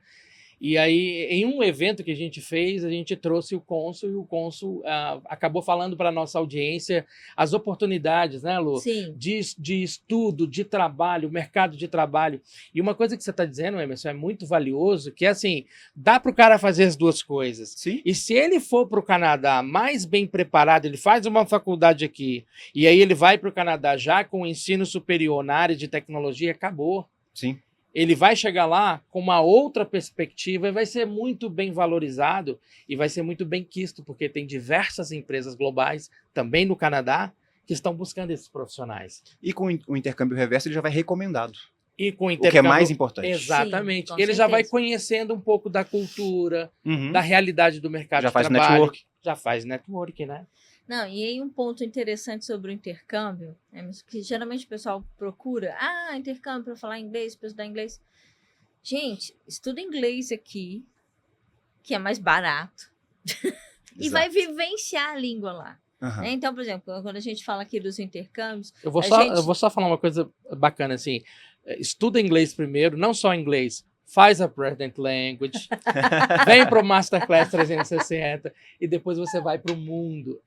A: E aí, em um evento que a gente fez, a gente trouxe o cônsul e o cônsul acabou falando para a nossa audiência as oportunidades, né, Lu?
C: Sim.
A: De estudo, de trabalho, mercado de trabalho. E uma coisa que você está dizendo, Emerson, é muito valioso, que é assim, dá para o cara fazer as duas coisas.
B: Sim.
A: E se ele for para o Canadá mais bem preparado, ele faz uma faculdade aqui, e aí ele vai para o Canadá já com o ensino superior na área de tecnologia, acabou.
B: Sim.
A: Ele vai chegar lá com uma outra perspectiva e vai ser muito bem valorizado e vai ser muito bem quisto, porque tem diversas empresas globais, também no Canadá, que estão buscando esses profissionais.
B: E com o intercâmbio reverso, ele já vai recomendado.
A: E com o
B: O que é
A: intercâmbio...
B: mais importante.
A: Exatamente.
C: Sim, com
A: Ele já vai
C: certeza.
A: conhecendo um pouco da cultura,
B: Uhum.
A: da realidade do mercado
B: Já
A: de
B: faz
A: trabalho.
B: network.
A: Já faz network, né?
C: Não, e aí um ponto interessante sobre o intercâmbio, que geralmente o pessoal procura, intercâmbio para falar inglês, para estudar inglês. Gente, estuda inglês aqui, que é mais barato, e
B: Exato.
C: vai vivenciar a língua lá.
B: Aham.
C: Né? Então, por exemplo, quando a gente fala aqui dos intercâmbios,
A: Eu vou,
C: A
A: só,
C: gente-
A: eu vou só falar uma coisa bacana, assim. Estuda inglês primeiro, não só inglês. Faz a Present Language, vem para o Masterclass 360 e depois você vai para o mundo.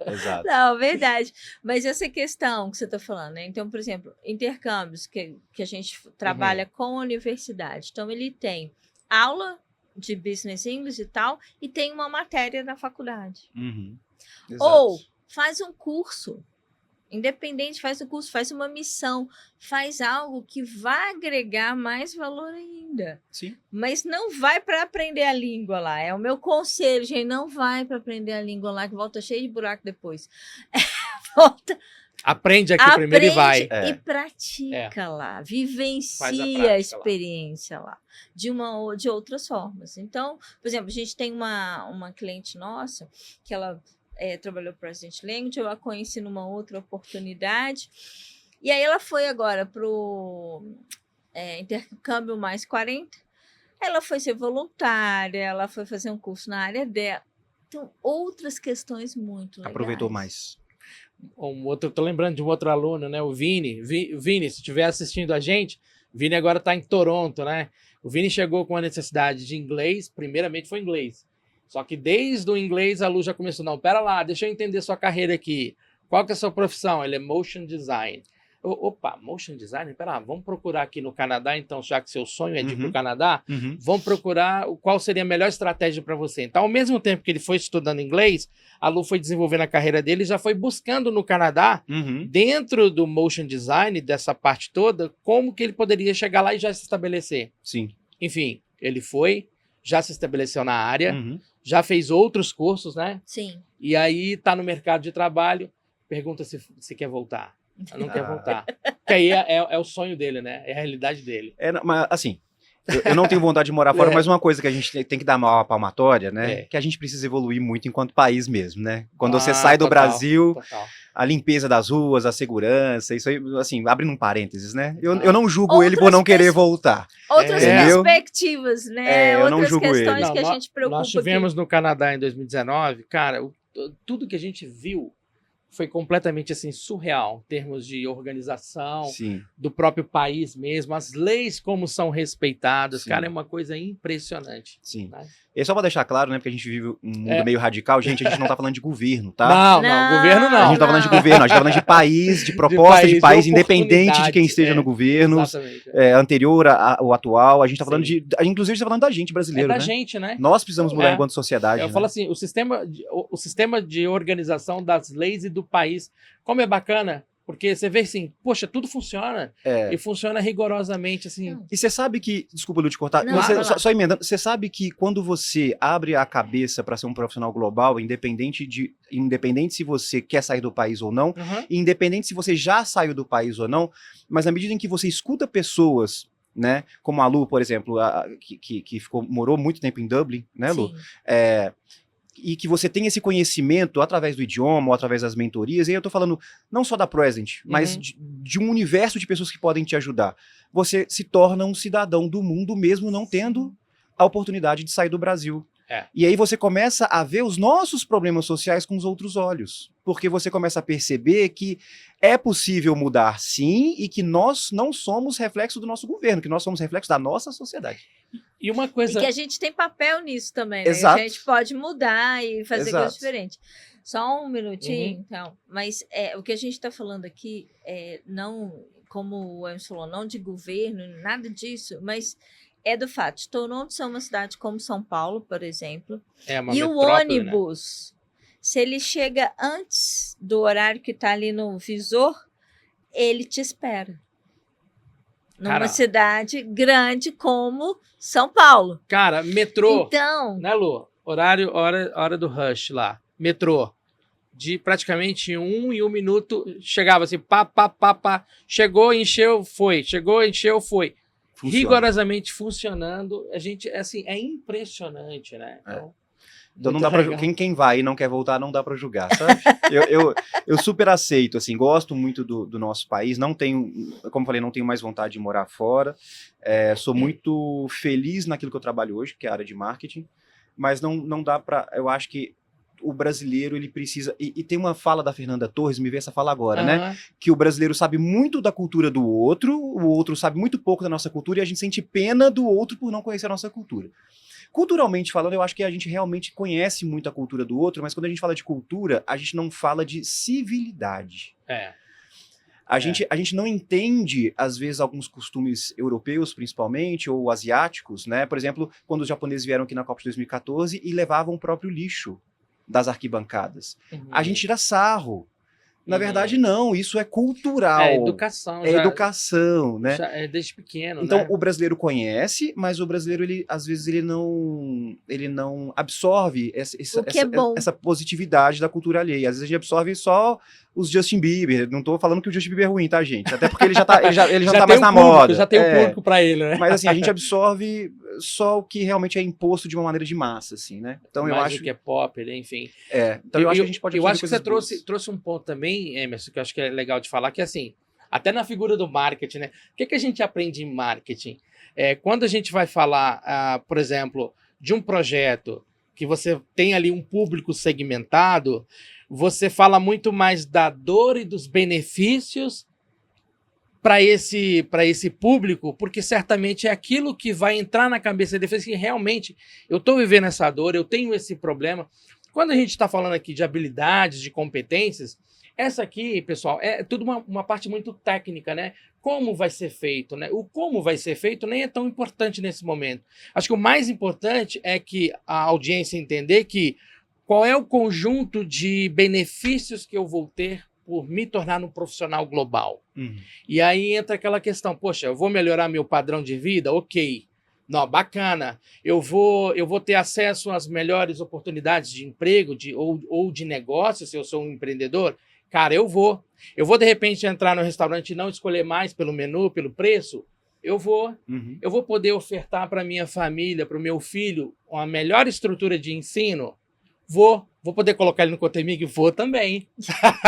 B: Exato.
C: não, verdade. Mas essa questão que você está falando, né? Então, por exemplo, intercâmbios que a gente trabalha com a universidade. Então, ele tem aula de Business English e tal, e tem uma matéria da faculdade.
B: Uhum. Exato.
C: Ou faz um curso, independente, faz um curso, faz uma missão, faz algo que vai agregar mais valor ainda.
B: Sim.
C: Mas não vai para aprender a língua lá. É o meu conselho, gente. Não vai para aprender a língua lá, que volta cheio de buraco depois. Volta,
A: Aprende aqui primeiro e vai.
B: É.
C: e pratica lá.
A: Faz a
C: Vivencia
A: prática
C: a
A: lá.
C: experiência lá. De outras formas. Então, por exemplo, a gente tem uma cliente nossa que ela trabalhou para Present Language, eu a conheci numa outra oportunidade. E aí ela foi agora para o Intercâmbio Mais 40. Ela foi ser voluntária, ela foi fazer um curso na área dela. Então, outras questões muito legais.
B: Aproveitou mais.
A: Tô lembrando de um outro aluno, né? O Vini. Vini, se estiver assistindo a gente, Vini agora está em Toronto, né? O Vini chegou com a necessidade de inglês, primeiramente foi inglês. Só que desde o inglês a Lu já começou, não, pera lá, deixa eu entender sua carreira aqui. Qual que é a sua profissão? Ele é motion design. Opa, motion design? Pera lá, vamos procurar aqui no Canadá, então, já que seu sonho é de ir para o Canadá,
B: Uhum.
A: vamos procurar qual seria a melhor estratégia para você. Então, ao mesmo tempo que ele foi estudando inglês, a Lu foi desenvolvendo a carreira dele e já foi buscando no Canadá,
B: Uhum.
A: dentro do motion design, dessa parte toda, como que ele poderia chegar lá e já se estabelecer.
B: Sim.
A: Enfim, ele foi, já se estabeleceu na área,
B: Uhum.
A: já fez outros cursos, né?
C: Sim.
A: E aí tá no mercado de trabalho, pergunta se quer voltar. Não quer
B: Ah.
A: voltar. Porque aí é o sonho dele, né? É a realidade dele.
B: Mas assim, eu não tenho vontade de morar fora,
A: É.
B: mas uma coisa que a gente tem que dar uma palmatória, né?
A: É.
B: Que a gente precisa evoluir muito enquanto país mesmo, né? Quando você
A: Ah,
B: sai do
A: total,
B: Brasil,
A: total.
B: a limpeza das ruas, a segurança, isso aí, assim, abrindo um parênteses, né? Eu
A: Ah.
B: não julgo ele por
C: Outras
B: não querer
C: pessoas-
B: voltar.
C: Outras
B: Entendeu?
C: perspectivas, né?
B: Eu não
C: Outras
B: julgo ele.
C: questões
A: Não,
C: que a gente preocupa
A: Nós
C: aqui.
A: tivemos no Canadá em 2019, cara, tudo que a gente viu foi completamente assim surreal em termos de organização,
B: Sim.
A: do próprio país mesmo, as leis como são respeitadas,
B: Sim.
A: cara, é uma coisa impressionante.
B: Sim.
A: Né?
B: E só pra deixar claro, né? Porque a gente vive um mundo
A: É.
B: meio radical, gente, a gente não tá falando de governo, tá?
A: Não,
C: Não.
A: governo
B: A
A: não.
B: gente tá falando de governo, a gente tá falando de país, de proposta de
A: de
B: país, independente de quem
A: oportunidade,
B: esteja no governo,
A: Exatamente.
B: anterior ao atual. A gente tá falando
A: Sim.
B: inclusive, a gente tá falando da gente
A: É
B: brasileiro,
A: da
B: né?
A: gente, né?
B: Nós precisamos mudar
A: É.
B: enquanto sociedade.
A: Eu
B: né?
A: falo assim, o sistema de organização das leis e do país, como é bacana, porque você vê assim, poxa, tudo funciona,
B: É.
A: e funciona rigorosamente, assim,
C: Não.
B: E você sabe que, desculpa, Lu, te cortar,
C: Não,
B: você-
C: vai lá.
B: só emendando, você sabe que quando você abre a cabeça para ser um profissional global, independente se você quer sair do país ou não,
A: uhum,
B: independente se você já saiu do país ou não, mas na medida em que você escuta pessoas, né, como a Lu, por exemplo, que morou muito tempo em Dublin, né, Lu?
C: Sim.
B: E que você tem esse conhecimento através do idioma ou através das mentorias, e aí eu tô falando não só da Present, mas
A: Uhum.
B: de um universo de pessoas que podem te ajudar. Você se torna um cidadão do mundo mesmo não tendo a oportunidade de sair do Brasil.
A: É.
B: E aí você começa a ver os nossos problemas sociais com os outros olhos. Porque você começa a perceber que é possível mudar sim, e que nós não somos reflexo do nosso governo, que nós somos reflexo da nossa sociedade.
A: E uma
C: E
A: coisa...
C: que a gente tem papel nisso também, né?
B: Exato.
C: A gente pode mudar e fazer
B: Exato.
C: coisas diferentes. Só um minutinho,
A: Uhum.
C: então. Mas o que a gente está falando aqui não, como o Emerson falou, não de governo, nada disso, mas é do fato de Toronto ser uma cidade como São Paulo, por exemplo,
A: É uma
C: e o
A: metrópole, né?
C: ônibus, se ele chega antes do horário que está ali no visor, ele te espera. Numa
A: Cara.
C: cidade grande como São Paulo.
A: Cara, metrô,
C: Então,
A: né, Lu? Hora do rush lá. Metrô. de praticamente 1 minuto, chegava assim, pá, chegou, encheu, foi, chegou, encheu, foi.
B: Funciona.
A: Rigorosamente funcionando, a gente, assim, é impressionante, né?
B: Então não
A: muito
B: dá pra,
A: legal.
B: quem vai e não quer voltar, não dá pra julgar, sabe? eu super aceito, assim, gosto muito do nosso país, não tenho, como falei, não tenho mais vontade de morar fora, sou muito feliz naquilo que eu trabalho hoje, que é a área de marketing, mas não dá pra, eu acho que o brasileiro, ele precisa, e tem uma fala da Fernanda Torres, me veio essa fala agora, né?
A: Aham.
B: Que o brasileiro sabe muito da cultura do outro, o outro sabe muito pouco da nossa cultura, e a gente sente pena do outro por não conhecer a nossa cultura. Culturalmente falando, eu acho que a gente realmente conhece muito a cultura do outro, mas quando a gente fala de cultura, a gente não fala de civilidade. A gente não entende, às vezes, alguns costumes europeus, principalmente, ou asiáticos, né? Por exemplo, quando os japoneses vieram aqui na Copa de 2014 e levavam o próprio lixo das arquibancadas. A gente tira sarro. Na verdade, não, isso é cultural.
A: É educação.
B: É educação, né?
A: É desde pequeno,
B: Então,
A: né?
B: o brasileiro conhece, mas o brasileiro, ele, às vezes, ele não absorve
C: O que é bom.
B: essa positividade da cultura alheia. Às vezes a gente absorve só os Justin Bieber. Não tô falando que o Justin Bieber é ruim, tá, gente? Até porque ele já não tá mais na moda.
A: Já tem um público pra ele, né?
B: Mas assim, a gente absorve só o que realmente é imposto de uma maneira de massa, assim, né? Então eu
A: Mais
B: acho
A: o que é pop, enfim.
B: então eu acho que a gente pode
A: Eu
B: absorver
A: acho que você
B: coisas boas.
A: trouxe um ponto também, Emerson, que eu acho que é legal de falar, que é assim, até na figura do marketing, né? O que a gente aprende em marketing? Quando a gente vai falar, por exemplo, de um projeto que você tem ali um público segmentado, você fala muito mais da dor e dos benefícios para esse público, porque certamente é aquilo que vai entrar na cabeça dele, assim, realmente, eu estou vivendo essa dor, eu tenho esse problema. Quando a gente está falando aqui de habilidades, de competências, essa aqui, pessoal, é tudo uma parte muito técnica, né? Como vai ser feito, né? O como vai ser feito nem é tão importante nesse momento. Acho que o mais importante é que a audiência entender que qual é o conjunto de benefícios que eu vou ter por me tornar um profissional global. E aí entra aquela questão, poxa, eu vou melhorar meu padrão de vida? Ok. Não, bacana. Eu vou ter acesso às melhores oportunidades de emprego ou de negócio, se eu sou um empreendedor? Cara, eu vou. Eu vou, de repente, entrar no restaurante e não escolher mais pelo menu, pelo preço? Eu vou. Eu vou poder ofertar para minha família, para o meu filho, uma melhor estrutura de ensino? Vou poder colocar ele no Cotemig? Vou também.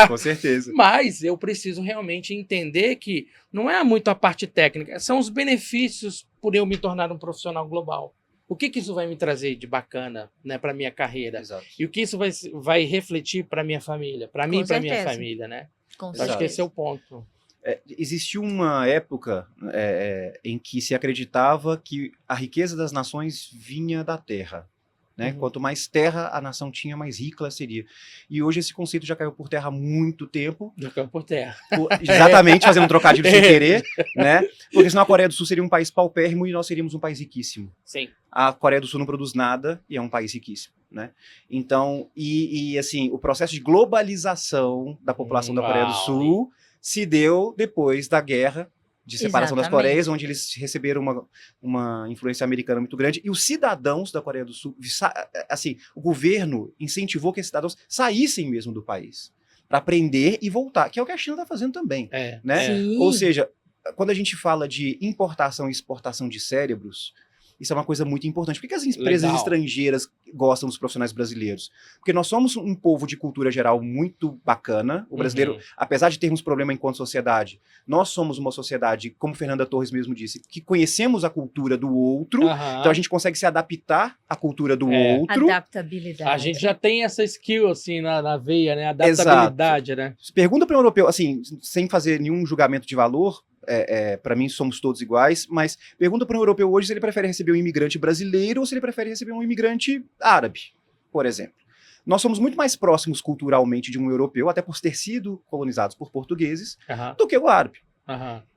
B: Com certeza.
A: Mas eu preciso realmente entender que não é muito a parte técnica, são os benefícios por eu me tornar um profissional global. O que isso vai me trazer de bacana, né, para a minha carreira?
B: Exato.
A: E o que isso vai refletir para a minha família, para mim e para a minha família, né?
C: Com
A: Acho
C: certeza.
A: que esse é o ponto.
B: Existiu uma época em que se acreditava que a riqueza das nações vinha da terra. Né? Quanto mais terra a nação tinha, mais rica ela seria. E hoje esse conceito já caiu por terra há muito tempo.
A: Já caiu por terra.
B: Exatamente, fazendo um trocadilho sem querer, né? Porque senão a Coreia do Sul seria um país paupérrimo e nós seríamos um país riquíssimo.
A: Sim.
B: A Coreia do Sul não produz nada e é um país riquíssimo, né? Então, assim, o processo de globalização da população da Coreia do Sul se deu depois da guerra de separação das Coreias, onde eles receberam uma influência americana muito grande, e os cidadãos da Coreia do Sul, assim, o governo incentivou que esses cidadãos saíssem mesmo do país, para aprender e voltar, que é o que a China está fazendo também, né?
C: Sim.
B: Ou seja, quando a gente fala de importação e exportação de cérebros, isso é uma coisa muito importante. Por que as empresas estrangeiras gostam dos profissionais brasileiros? Porque nós somos um povo de cultura geral muito bacana. O brasileiro, apesar de termos problema enquanto sociedade, nós somos uma sociedade, como Fernanda Torres mesmo disse, que conhecemos a cultura do outro. Então a gente consegue se adaptar à cultura do outro.
C: Adaptabilidade.
A: A gente já tem essa skill, assim, na veia, né? Adaptabilidade, né?
B: Pergunta para um europeu, assim, sem fazer nenhum julgamento de valor, para mim somos todos iguais, mas pergunta para um europeu hoje se ele prefere receber um imigrante brasileiro ou se ele prefere receber um imigrante árabe, por exemplo. Nós somos muito mais próximos culturalmente de um europeu, até por ter sido colonizados por portugueses, do que o árabe.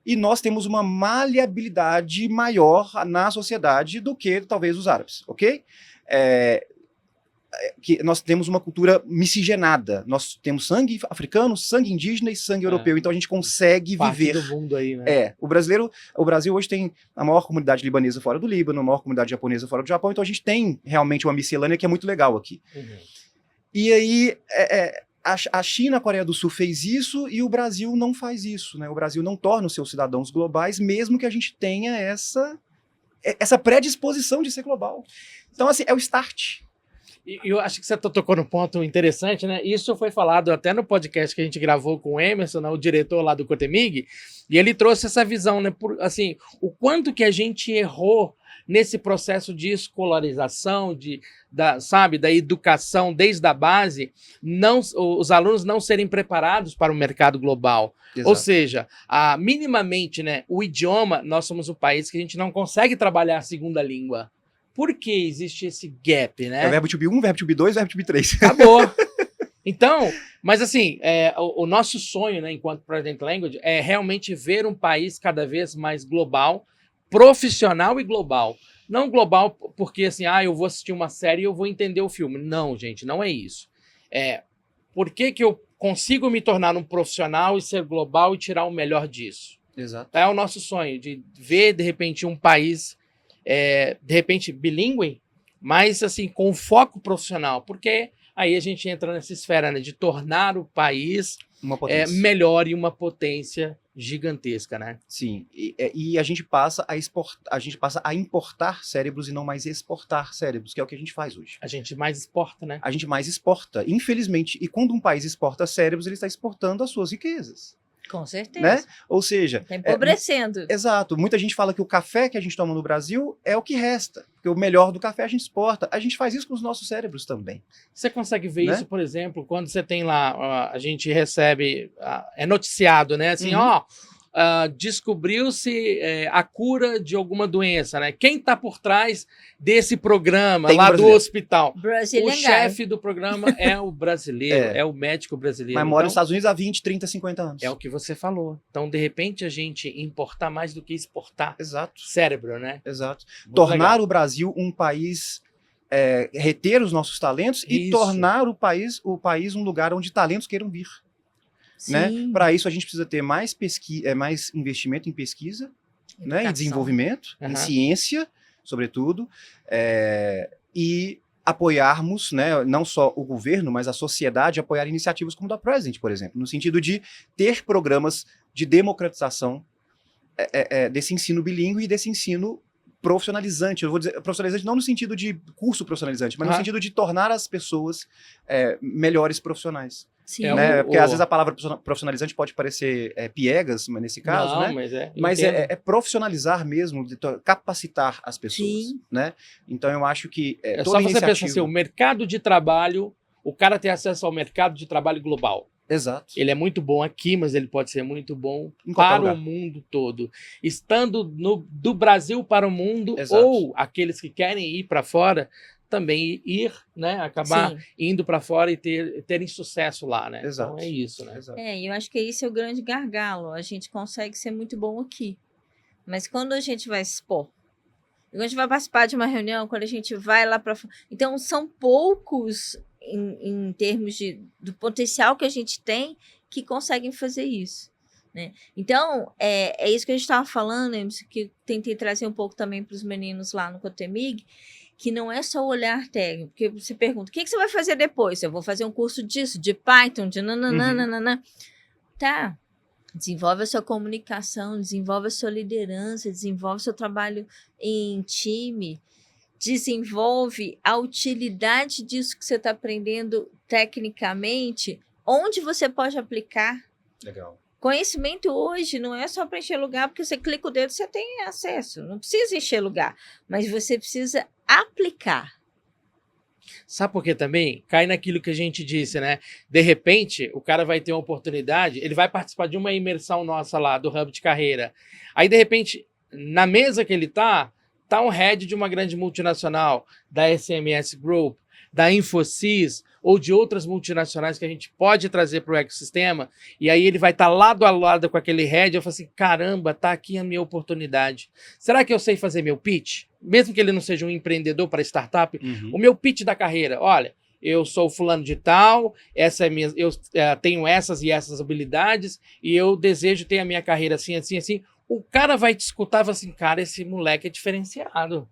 B: E nós temos uma maleabilidade maior na sociedade do que talvez os árabes, ok? Que nós temos uma cultura miscigenada. Nós temos sangue africano, sangue indígena e sangue europeu. Então a gente consegue viver.
A: Parte do mundo aí, né?
B: O Brasil hoje tem a maior comunidade libanesa fora do Líbano, a maior comunidade japonesa fora do Japão. Então a gente tem realmente uma miscelânea que é muito legal aqui. E aí a China, a Coreia do Sul fez isso e o Brasil não faz isso, né? O Brasil não torna os seus cidadãos globais, mesmo que a gente tenha essa predisposição de ser global. Então, assim, é o start.
A: E eu acho que você tocou num ponto interessante, né? Isso foi falado até no podcast que a gente gravou com o Emerson, né, o diretor lá do Cotemig, e ele trouxe essa visão, né? Assim, o quanto que a gente errou nesse processo de escolarização, da educação desde a base, os alunos não serem preparados para o mercado global.
B: Exato.
A: Ou seja, minimamente, né, o idioma, nós somos um país que a gente não consegue trabalhar a segunda língua. Por que existe esse gap, né?
B: É o verbo to be 1, verbo to be 2, verbo to be 3.
A: Acabou. Então, mas assim, o nosso sonho, né, enquanto Project Language, é realmente ver um país cada vez mais global, profissional e global. Não global porque assim, eu vou assistir uma série e eu vou entender o filme. Não, gente, não é isso. Por que eu consigo me tornar um profissional e ser global e tirar o melhor disso?
B: Exato.
A: É o nosso sonho, de ver, de repente, um país de repente, bilíngue, mas assim, com foco profissional, porque aí a gente entra nessa esfera, né, de tornar o país
B: Uma potência.
A: melhor e uma potência gigantesca, né?
B: Sim, e a gente passa a importar cérebros e não mais exportar cérebros, que é o que a gente faz hoje.
A: A gente mais exporta, né?
B: A gente mais exporta, infelizmente. E quando um país exporta cérebros, ele está exportando as suas riquezas.
C: Com certeza.
B: Né? Ou seja...
C: Está empobrecendo.
B: Exato. Muita gente fala que o café que a gente toma no Brasil é o que resta. Porque o melhor do café a gente exporta. A gente faz isso com os nossos cérebros também.
A: Você consegue ver
B: Né?
A: isso, por exemplo, quando você tem lá, a gente recebe, é noticiado, né? Assim, descobriu-se a cura de alguma doença, né? Quem está por trás desse programa
B: Tem
A: lá do
B: brasileiro.
A: hospital?
C: Brazilian
A: O
C: guy.
A: chefe do programa é o brasileiro, é o médico brasileiro.
B: Mas mora
A: Então,
B: nos Estados Unidos há 20, 30, 50 anos.
A: é o que você falou. Então, de repente, a gente importar mais do que exportar
B: Exato.
A: cérebro, né?
B: Exato.
A: Muito
B: Tornar
A: legal.
B: o Brasil um país... reter os nossos talentos e
A: Isso.
B: tornar o país um lugar onde talentos queiram vir. Né?
C: Sim.
B: Para isso, a gente precisa ter mais investimento em pesquisa, né? Em
C: Educação.
B: desenvolvimento,
A: Aham.
B: em ciência, sobretudo, e apoiarmos, né, não só o governo, mas a sociedade, apoiar iniciativas como a da Present, por exemplo, no sentido de ter programas de democratização desse ensino bilíngue e desse ensino profissionalizante. Eu vou dizer profissionalizante não no sentido de curso profissionalizante, mas no sentido de tornar as pessoas melhores profissionais.
C: Sim.
B: Né? Porque às vezes a palavra profissionalizante pode parecer piegas, mas nesse caso,
A: Não,
B: né?
A: mas
B: Mas é profissionalizar mesmo, de capacitar as pessoas.
C: Sim.
B: Né? Então eu acho que
A: É
B: toda
A: só você
B: iniciativa...
A: pensar assim, o mercado de trabalho, o cara ter acesso ao mercado de trabalho global.
B: Exato.
A: Ele é muito bom aqui, mas ele pode ser muito bom
B: Em qualquer
A: para
B: lugar.
A: o mundo todo. Estando do Brasil para o mundo,
B: Exato.
A: ou aqueles que querem ir para fora, também ir, né? Acabar
C: Sim.
A: indo para fora e terem sucesso lá, né?
B: Exato.
A: Então é isso, né?
B: Exato.
C: Eu acho que esse é o grande gargalo. A gente consegue ser muito bom aqui. Mas quando a gente vai expor, quando a gente vai participar de uma reunião, quando a gente vai lá para... Então, são poucos, em termos do potencial que a gente tem, que conseguem fazer isso. Né? Então, é isso que a gente estava falando, Emerson, que eu tentei trazer um pouco também para os meninos lá no Cotemig, que não é só o olhar técnico, porque você pergunta, o que você vai fazer depois? Eu vou fazer um curso disso, de Python, de nananana. Tá, desenvolve a sua comunicação, desenvolve a sua liderança, desenvolve o seu trabalho em time, desenvolve a utilidade disso que você está aprendendo tecnicamente, onde você pode aplicar.
B: Legal.
C: Conhecimento hoje não é só para encher lugar, porque você clica o dedo e você tem acesso. Não precisa encher lugar, mas você precisa aplicar.
A: Sabe por quê também? Cai naquilo que a gente disse, né? De repente, o cara vai ter uma oportunidade, ele vai participar de uma imersão nossa lá, do Hub de Carreira. Aí, de repente, na mesa que ele tá um head de uma grande multinacional, da SMS Group, da Infosys, ou de outras multinacionais que a gente pode trazer para o ecossistema, e aí ele vai estar lado a lado com aquele head, eu falo assim, caramba, tá aqui a minha oportunidade. Será que eu sei fazer meu pitch? Mesmo que ele não seja um empreendedor para startup, o meu pitch da carreira, olha, eu sou fulano de tal, eu tenho essas e essas habilidades, e eu desejo ter a minha carreira assim, assim, assim. O cara vai te escutar e vai assim, cara, esse moleque é diferenciado.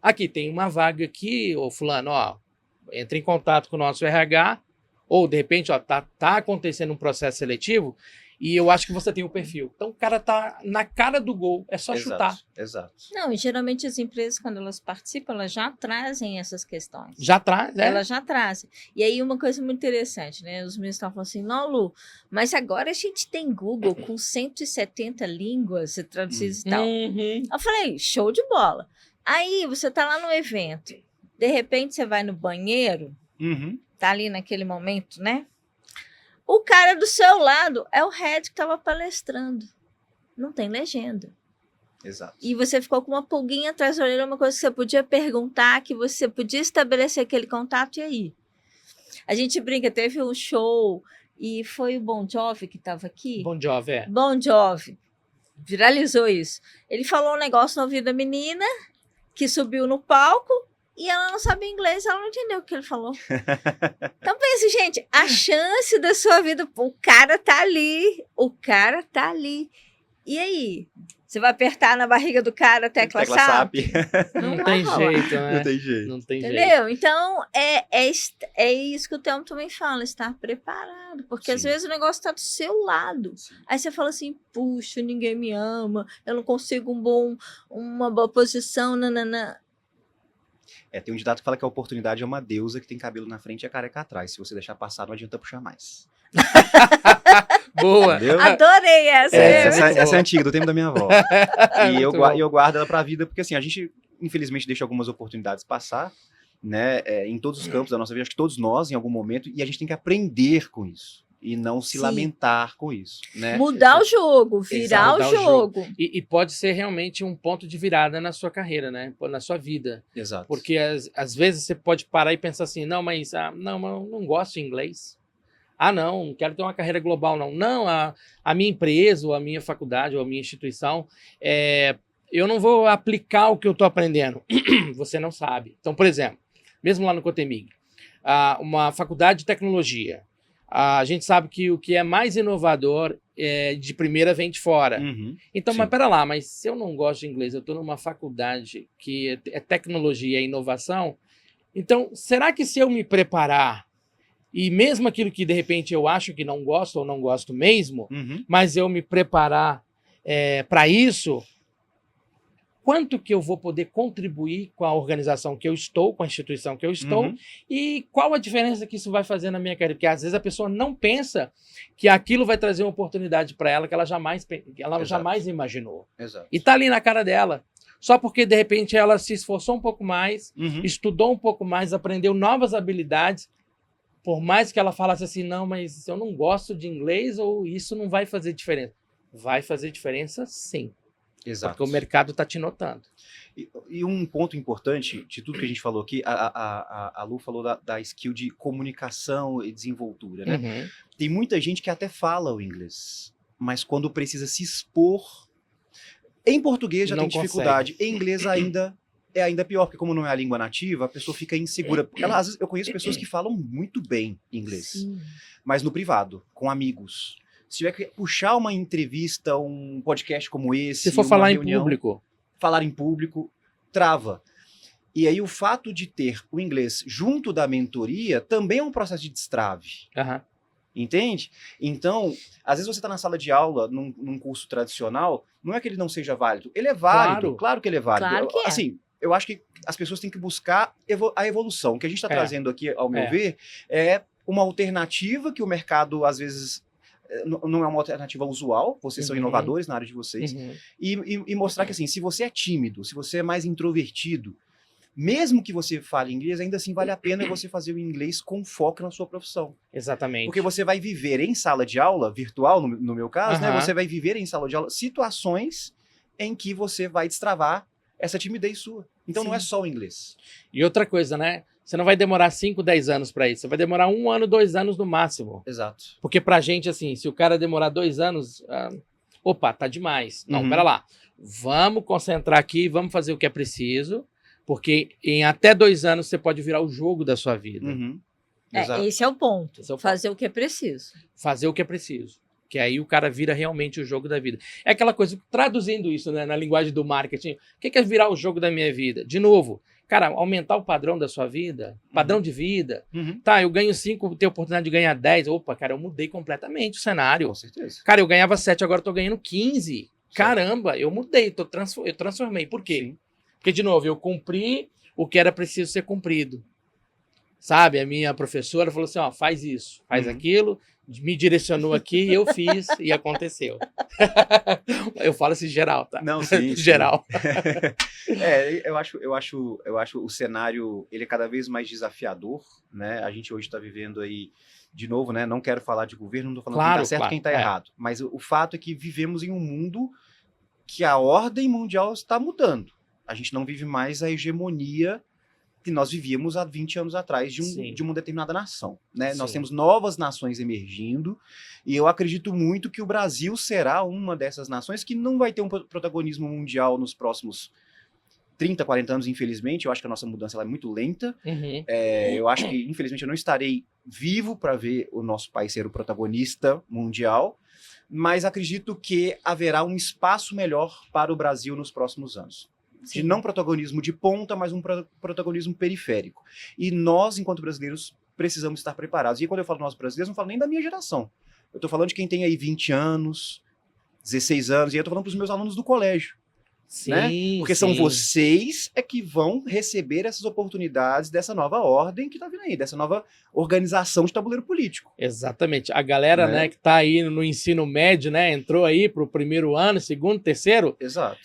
A: Aqui, tem uma vaga aqui, ô fulano, ó, entra em contato com o nosso RH, Ou, de repente, ó, tá acontecendo um processo seletivo e eu acho que você tem o perfil. Então, o cara tá na cara do gol, é só chutar.
B: Exato.
C: Não, e geralmente as empresas, quando elas participam, elas já trazem essas questões.
A: Já traz, né?
C: Elas já trazem. E aí, uma coisa muito interessante, né? Os meus estavam falando assim, não, Lu, mas agora a gente tem Google com 170 línguas traduzidas e tal.
A: Uhum.
C: Eu falei, show de bola. Aí, você tá lá no evento, de repente você vai no banheiro,
B: Uhum.
C: tá ali naquele momento, né? O cara do seu lado é o head que estava palestrando. Não tem legenda.
B: Exato.
C: E você ficou com uma pulguinha atrás da orelha, uma coisa que você podia perguntar, que você podia estabelecer aquele contato, e aí? A gente brinca, teve um show, e foi o Bon Jovi que estava aqui.
A: Bon Jovi, é.
C: Bon Jovi. Viralizou isso. Ele falou um negócio no ouvido da menina, que subiu no palco, e ela não sabia inglês, ela não entendeu o que ele falou. Então pense, gente, a chance da sua vida, o cara tá ali, E aí? Você vai apertar na barriga do cara a tecla SAP?
A: Não
C: vai
A: tem
C: rolar.
A: jeito, né?
B: Não tem jeito.
A: Não tem jeito.
C: Entendeu? Então, é isso que o Telmo também fala, estar preparado. Porque às
B: Sim.
C: vezes o negócio está do seu lado.
B: Sim.
C: Aí você fala assim, puxa, ninguém me ama, eu não consigo uma boa posição, nananã.
B: Tem um ditado que fala que a oportunidade é uma deusa que tem cabelo na frente e a careca atrás. Se você deixar passar, não adianta puxar mais.
A: Boa.
B: Entendeu?
C: Adorei essa.
B: Essa é antiga, do tempo da minha avó. E
A: Muito bom.
B: eu guardo ela pra vida, porque assim, a gente, infelizmente, deixa algumas oportunidades passar, né? Em todos os campos da nossa vida, acho que todos nós, em algum momento, e a gente tem que aprender com isso. E não se
C: Sim.
B: lamentar com isso, né?
C: Mudar o jogo, virar
A: Exato,
C: o jogo.
A: E pode ser realmente um ponto de virada na sua carreira, né? Na sua vida.
B: Exato.
A: Porque às vezes você pode parar e pensar assim, não, mas eu não gosto de inglês. Não quero ter uma carreira global, não. Não, a minha empresa, ou a minha faculdade, ou a minha instituição, eu não vou aplicar o que eu estou aprendendo. Você não sabe. Então, por exemplo, mesmo lá no Cotemig, uma faculdade de tecnologia, a gente sabe que o que é mais inovador de primeira vem de fora.
B: Uhum.
A: Então,
B: Sim.
A: mas pera lá, mas se eu não gosto de inglês, eu estou numa faculdade que é tecnologia e inovação, então, será que se eu me preparar, e mesmo aquilo que de repente eu acho que não gosto ou não gosto mesmo,
B: Uhum.
A: mas eu me preparar para isso, quanto que eu vou poder contribuir com a organização que eu estou, com a instituição que eu estou,
B: Uhum.
A: e qual a diferença que isso vai fazer na minha carreira? Porque às vezes a pessoa não pensa que aquilo vai trazer uma oportunidade para ela que ela jamais imaginou.
B: Exato.
A: E tá ali na cara dela. Só porque, de repente, ela se esforçou um pouco mais,
B: Uhum.
A: estudou um pouco mais, aprendeu novas habilidades, por mais que ela falasse assim, não, mas eu não gosto de inglês ou isso não vai fazer diferença. Vai fazer diferença, sim.
B: Exato.
A: Porque o mercado está te notando.
B: E um ponto importante de tudo que a gente falou aqui, a Lu falou da skill de comunicação e desenvoltura, né?
A: Uhum.
B: Tem muita gente que até fala o inglês, mas quando precisa se expor, em português já
A: Não
B: tem dificuldade, em inglês é ainda pior, porque como não é a língua nativa, a pessoa fica insegura. Às vezes eu conheço pessoas que falam muito bem inglês,
C: Sim.
B: mas no privado, com amigos. Se tiver que puxar uma entrevista, um podcast como esse,
A: Se for
B: uma
A: falar
B: reunião,
A: em público,
B: falar em público, trava. E aí o fato de ter o inglês junto da mentoria também é um processo de destrave.
A: aham,
B: Entende? Então, às vezes você está na sala de aula, num curso tradicional, não é que ele não seja válido. Ele é válido, claro que ele é válido.
C: Claro que é.
B: Assim, eu acho que as pessoas têm que buscar a evolução. O que a gente está trazendo aqui, ao meu ver, é uma alternativa que o mercado, às vezes, não é uma alternativa usual. Vocês são inovadores na área de vocês.
A: uhum.
B: E mostrar que, assim, se você é tímido, se você é mais introvertido, mesmo que você fale inglês, ainda assim vale a pena você fazer o inglês com foco na sua profissão.
A: Exatamente.
B: Porque você vai viver em sala de aula, virtual no meu caso, né?
A: Aham.
B: Você vai viver em sala de aula situações em que você vai destravar essa timidez sua. Então não é só o inglês.
A: E outra coisa, né? Você não vai demorar 5, 10 anos para isso. Você vai demorar 1 ano, 2 anos no máximo.
B: Exato.
A: Porque pra gente, assim, se o cara demorar 2 anos, opa, tá demais. Não,
B: Uhum.
A: pera lá. Vamos concentrar aqui, vamos fazer o que é preciso, porque em até 2 anos você pode virar o jogo da sua vida.
B: Uhum. Exato.
C: Esse é o ponto.
A: Esse é o ponto.
C: Fazer o que é preciso.
A: Fazer o que é preciso. Que aí o cara vira realmente o jogo da vida. É aquela coisa, traduzindo isso, né, na linguagem do marketing, o que é virar o jogo da minha vida? De novo, cara, aumentar o padrão da sua vida, padrão de vida.
B: Uhum.
A: Tá, eu ganho 5, tenho oportunidade de ganhar 10. Opa, cara, eu mudei completamente o cenário.
B: Com certeza.
A: Cara, eu ganhava 7, agora eu tô ganhando 15. Caramba, eu mudei, eu transformei. Por quê?
B: Sim.
A: Porque, de novo, eu cumpri o que era preciso ser cumprido. Sabe, a minha professora falou assim, ó, faz isso, faz aquilo, me direcionou aqui, eu fiz e aconteceu. Eu falo assim geral, tá?
B: Não, sim.
A: Geral.
B: Eu acho o cenário, ele é cada vez mais desafiador, né? A gente hoje está vivendo aí, de novo, né? Não quero falar de governo, não estou falando quem está certo e quem está errado. Mas o fato é que vivemos em um mundo que a ordem mundial está mudando. A gente não vive mais a hegemonia que nós vivíamos há 20 anos atrás de uma determinada nação, né? Nós temos novas nações emergindo e eu acredito muito que o Brasil será uma dessas nações que não vai ter um protagonismo mundial nos próximos 30, 40 anos, infelizmente. Eu acho que a nossa mudança ela é muito lenta. Eu acho que, infelizmente, eu não estarei vivo para ver o nosso país ser o protagonista mundial, mas acredito que haverá um espaço melhor para o Brasil nos próximos anos. De não protagonismo de ponta, mas um protagonismo periférico. E nós, enquanto brasileiros, precisamos estar preparados. E quando eu falo nós brasileiros, não falo nem da minha geração. Eu estou falando de quem tem aí 20 anos, 16 anos, e eu estou falando para os meus alunos do colégio.
A: Sim,
B: Né? Porque são vocês que vão receber essas oportunidades dessa nova ordem que está vindo aí, dessa nova organização de tabuleiro político.
A: Exatamente. A galera, né, que está aí no ensino médio, né, entrou aí para o primeiro ano, segundo, terceiro.
B: Exato.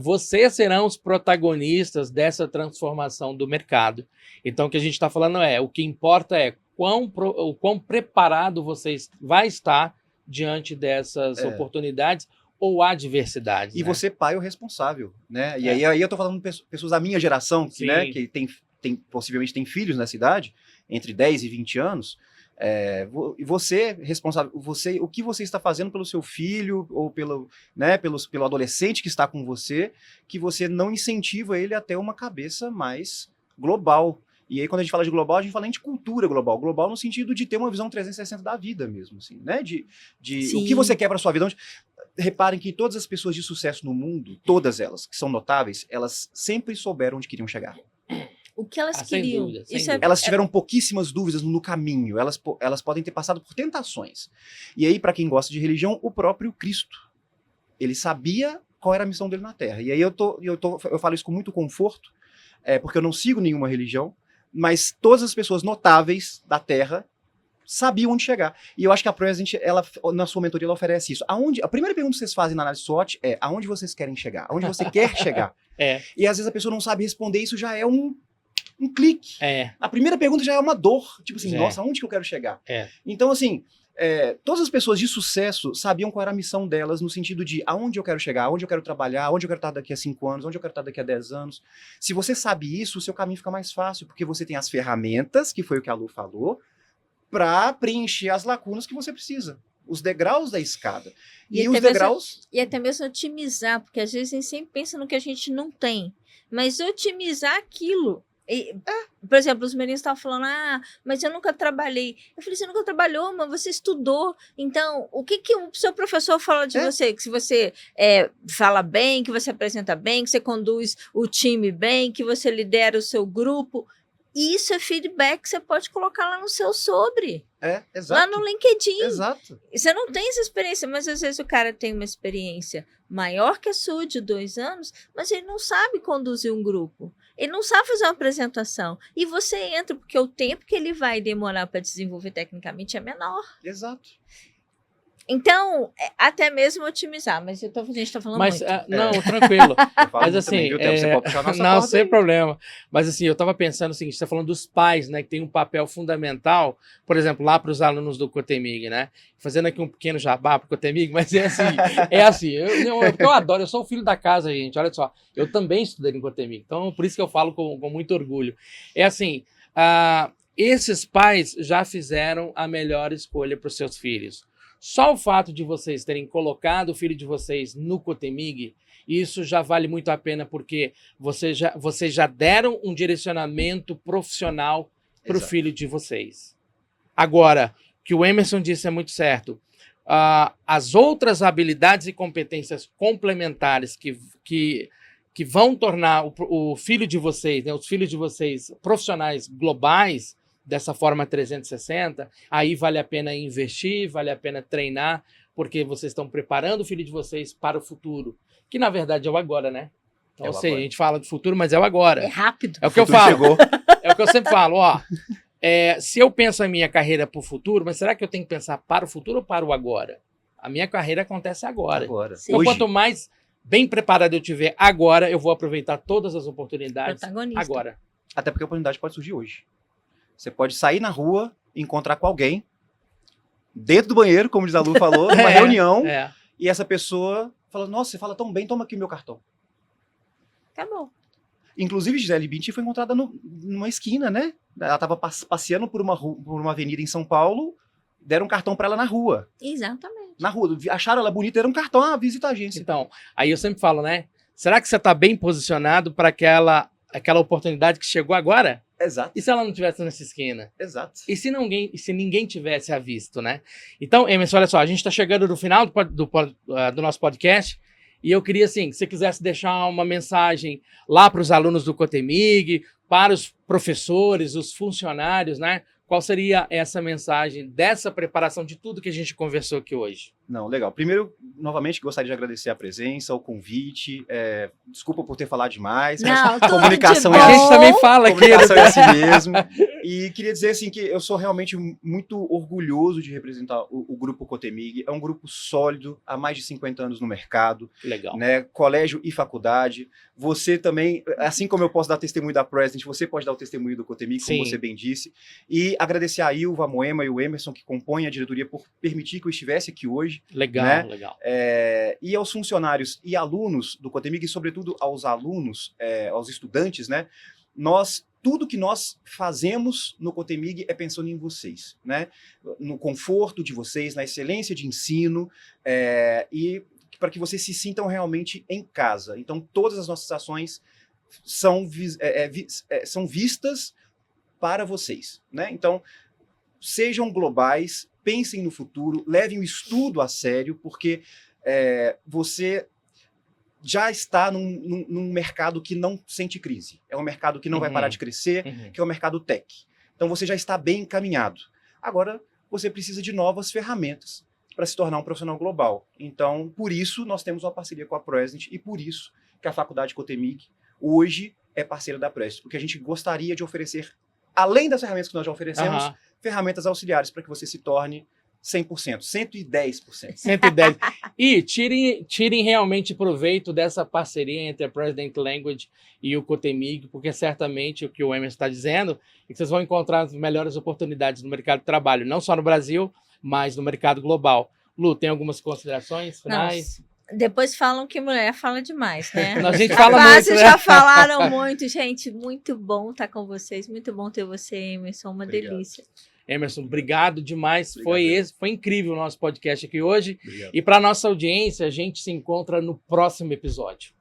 A: Vocês serão os protagonistas dessa transformação do mercado. Então, o que a gente está falando o que importa é o quão preparado você vai estar diante dessas oportunidades ou adversidades.
B: E você, pai, é o responsável, né? E aí eu tô falando de pessoas da minha geração, né, que possivelmente tem filhos nessa idade, entre 10 e 20 anos, e você, responsável, o que você está fazendo pelo seu filho, ou pelo adolescente que está com você, que você não incentiva ele a ter uma cabeça mais global. E aí, quando a gente fala de global, a gente fala nem de cultura global. Global no sentido de ter uma visão 360 da vida mesmo, assim, né? De o que você quer para sua vida. Reparem que todas as pessoas de sucesso no mundo, todas elas, que são notáveis, elas sempre souberam onde queriam chegar.
C: O que elas queriam.
A: Sem dúvida.
B: Elas tiveram pouquíssimas dúvidas no caminho. Elas podem ter passado por tentações. E aí, para quem gosta de religião, o próprio Cristo. Ele sabia qual era a missão dele na Terra. E aí eu falo isso com muito conforto, porque eu não sigo nenhuma religião, mas todas as pessoas notáveis da Terra sabiam onde chegar. E eu acho que a Present, ela, na sua mentoria, ela oferece isso. A primeira pergunta que vocês fazem na análise SWOT é aonde vocês querem chegar? Aonde você quer chegar? E às vezes a pessoa não sabe responder, isso já é um clique. A primeira pergunta já é uma dor. Tipo assim, nossa, aonde que eu quero chegar? Então, assim, todas as pessoas de sucesso sabiam qual era a missão delas, no sentido de aonde eu quero chegar, aonde eu quero trabalhar, aonde eu quero estar daqui a 5 anos, onde eu quero estar daqui a 10 anos. Se você sabe isso, o seu caminho fica mais fácil, porque você tem as ferramentas, que foi o que a Lu falou, para preencher as lacunas que você precisa. Os degraus da escada. E os degraus...
C: E até mesmo otimizar, porque às vezes a gente sempre pensa no que a gente não tem. Mas otimizar aquilo. Por exemplo, os meninos estavam falando, mas eu nunca trabalhei. Eu falei, você nunca trabalhou, mas você estudou. Então, o que o seu professor fala de você? Que se você fala bem, que você apresenta bem, que você conduz o time bem, que você lidera o seu grupo... Isso é feedback que você pode colocar lá no seu sobre.
B: Exato.
C: Lá no LinkedIn.
B: Exato.
C: Você não tem essa experiência, mas às vezes o cara tem uma experiência maior que a sua, de 2 anos, mas ele não sabe conduzir um grupo. Ele não sabe fazer uma apresentação. E você entra, porque o tempo que ele vai demorar para desenvolver tecnicamente é menor.
B: Exato.
C: Então, até mesmo otimizar, mas a gente está falando muito.
A: Não, tranquilo.
B: Mas assim, você pode puxar a nossa
A: não, sem problema. Mas assim, eu estava pensando o seguinte, você está falando dos pais, né, que tem um papel fundamental, por exemplo, lá para os alunos do Cotemig, né? Fazendo aqui um pequeno jabá para o Cotemig, mas eu adoro, eu sou o filho da casa, gente, olha só. Eu também estudei no Cotemig, então por isso que eu falo com muito orgulho. Esses pais já fizeram a melhor escolha para os seus filhos. Só o fato de vocês terem colocado o filho de vocês no Cotemig, isso já vale muito a pena, porque vocês já deram um direcionamento profissional para o filho de vocês. Agora, o que o Emerson disse é muito certo. As outras habilidades e competências complementares que que vão tornar o filho de vocês, né, os filhos de vocês profissionais globais dessa forma 360, aí vale a pena investir, vale a pena treinar, porque vocês estão preparando o filho de vocês para o futuro, que na verdade é o agora, né? Então,
B: É o
A: eu sei,
B: agora.
A: a gente fala do futuro, mas é o agora.
C: É rápido.
A: É o que eu
B: futuro
A: falo.
B: chegou.
A: É o que eu sempre falo, ó. Se eu penso a minha carreira para o futuro, mas será que eu tenho que pensar para o futuro ou para o agora? A minha carreira acontece agora.
B: Agora.
C: Sim.
A: Então,
B: Hoje,
A: quanto mais bem preparado eu tiver agora, eu vou aproveitar todas as oportunidades
C: Protagonista.
A: agora.
B: até porque a oportunidade pode surgir hoje. Você pode sair na rua, encontrar com alguém, dentro do banheiro, como diz a Lu falou, numa reunião,
A: É.
B: e essa pessoa fala, nossa, você fala tão bem, toma aqui o meu cartão.
C: Acabou.
B: Inclusive, Gisele Bündchen foi encontrada numa esquina, né? Ela estava passeando por uma avenida em São Paulo, deram um cartão para ela na rua.
C: Exatamente.
B: Na rua, acharam ela bonita, era um cartão, visita a agência.
A: Então, aí eu sempre falo, né? Será que você está bem posicionado para aquela oportunidade que chegou agora?
B: Exato,
A: E se ela não tivesse nessa esquina?
B: exato.
A: E se ninguém tivesse a visto, né? Então, Emerson, olha só, a gente está chegando no final do nosso podcast e eu queria, assim, que você quisesse deixar uma mensagem lá para os alunos do Cotemig, para os professores, os funcionários, né? Qual seria essa mensagem dessa preparação de tudo que a gente conversou aqui hoje?
B: Não, legal. Primeiro, novamente, gostaria de agradecer a presença, o convite. Desculpa por ter falado demais, mas
C: Não, tudo
B: comunicação
C: de
B: é
A: A
C: bom.
A: gente também fala aqui.
B: comunicação é assim mesmo. E queria dizer assim que eu sou realmente muito orgulhoso de representar o Grupo Cotemig. É um grupo sólido, há mais de 50 anos no mercado,
A: Legal.
B: né? Colégio e faculdade. Você também, assim como eu posso dar testemunho da President, você pode dar o testemunho do Cotemig, como
A: Sim.
B: você bem disse. E agradecer a Ilva, a Moema e o Emerson, que compõem a diretoria, por permitir que eu estivesse aqui hoje.
A: Legal,
B: né?
A: legal.
B: E aos funcionários e alunos do Cotemig, e sobretudo aos alunos, aos estudantes, né? Tudo que nós fazemos no Cotemig é pensando em vocês, né? No conforto de vocês, na excelência de ensino, e para que vocês se sintam realmente em casa. Então, todas as nossas ações são vistas para vocês, né? Então, sejam globais, pensem no futuro, levem o estudo a sério, porque você já está num mercado que não sente crise. É um mercado que não vai parar de crescer, que é o mercado tech. Então você já está bem encaminhado. Agora, você precisa de novas ferramentas para se tornar um profissional global. Então, por isso, nós temos uma parceria com a President e por isso que a Faculdade Cotemig hoje é parceira da President, porque a gente gostaria de oferecer, além das ferramentas que nós já oferecemos,
A: Aham.
B: ferramentas auxiliares para que você se torne 100%, 110%.
A: 110. E tirem realmente proveito dessa parceria entre a President Language e o Cotemig, porque certamente o que o Emerson está dizendo é que vocês vão encontrar as melhores oportunidades no mercado de trabalho, não só no Brasil, mas no mercado global. Lu, tem algumas considerações finais?
C: Depois falam que mulher fala demais, né?
A: A gente fala
C: Rapazes
A: muito, né?
C: já falaram muito, gente. Muito bom estar com vocês. Muito bom ter você, Emerson. Uma
B: Obrigado.
C: delícia.
A: Emerson, obrigado demais.
B: Obrigado.
A: Foi incrível o nosso podcast aqui hoje.
B: Obrigado.
A: E para nossa audiência, a gente se encontra no próximo episódio.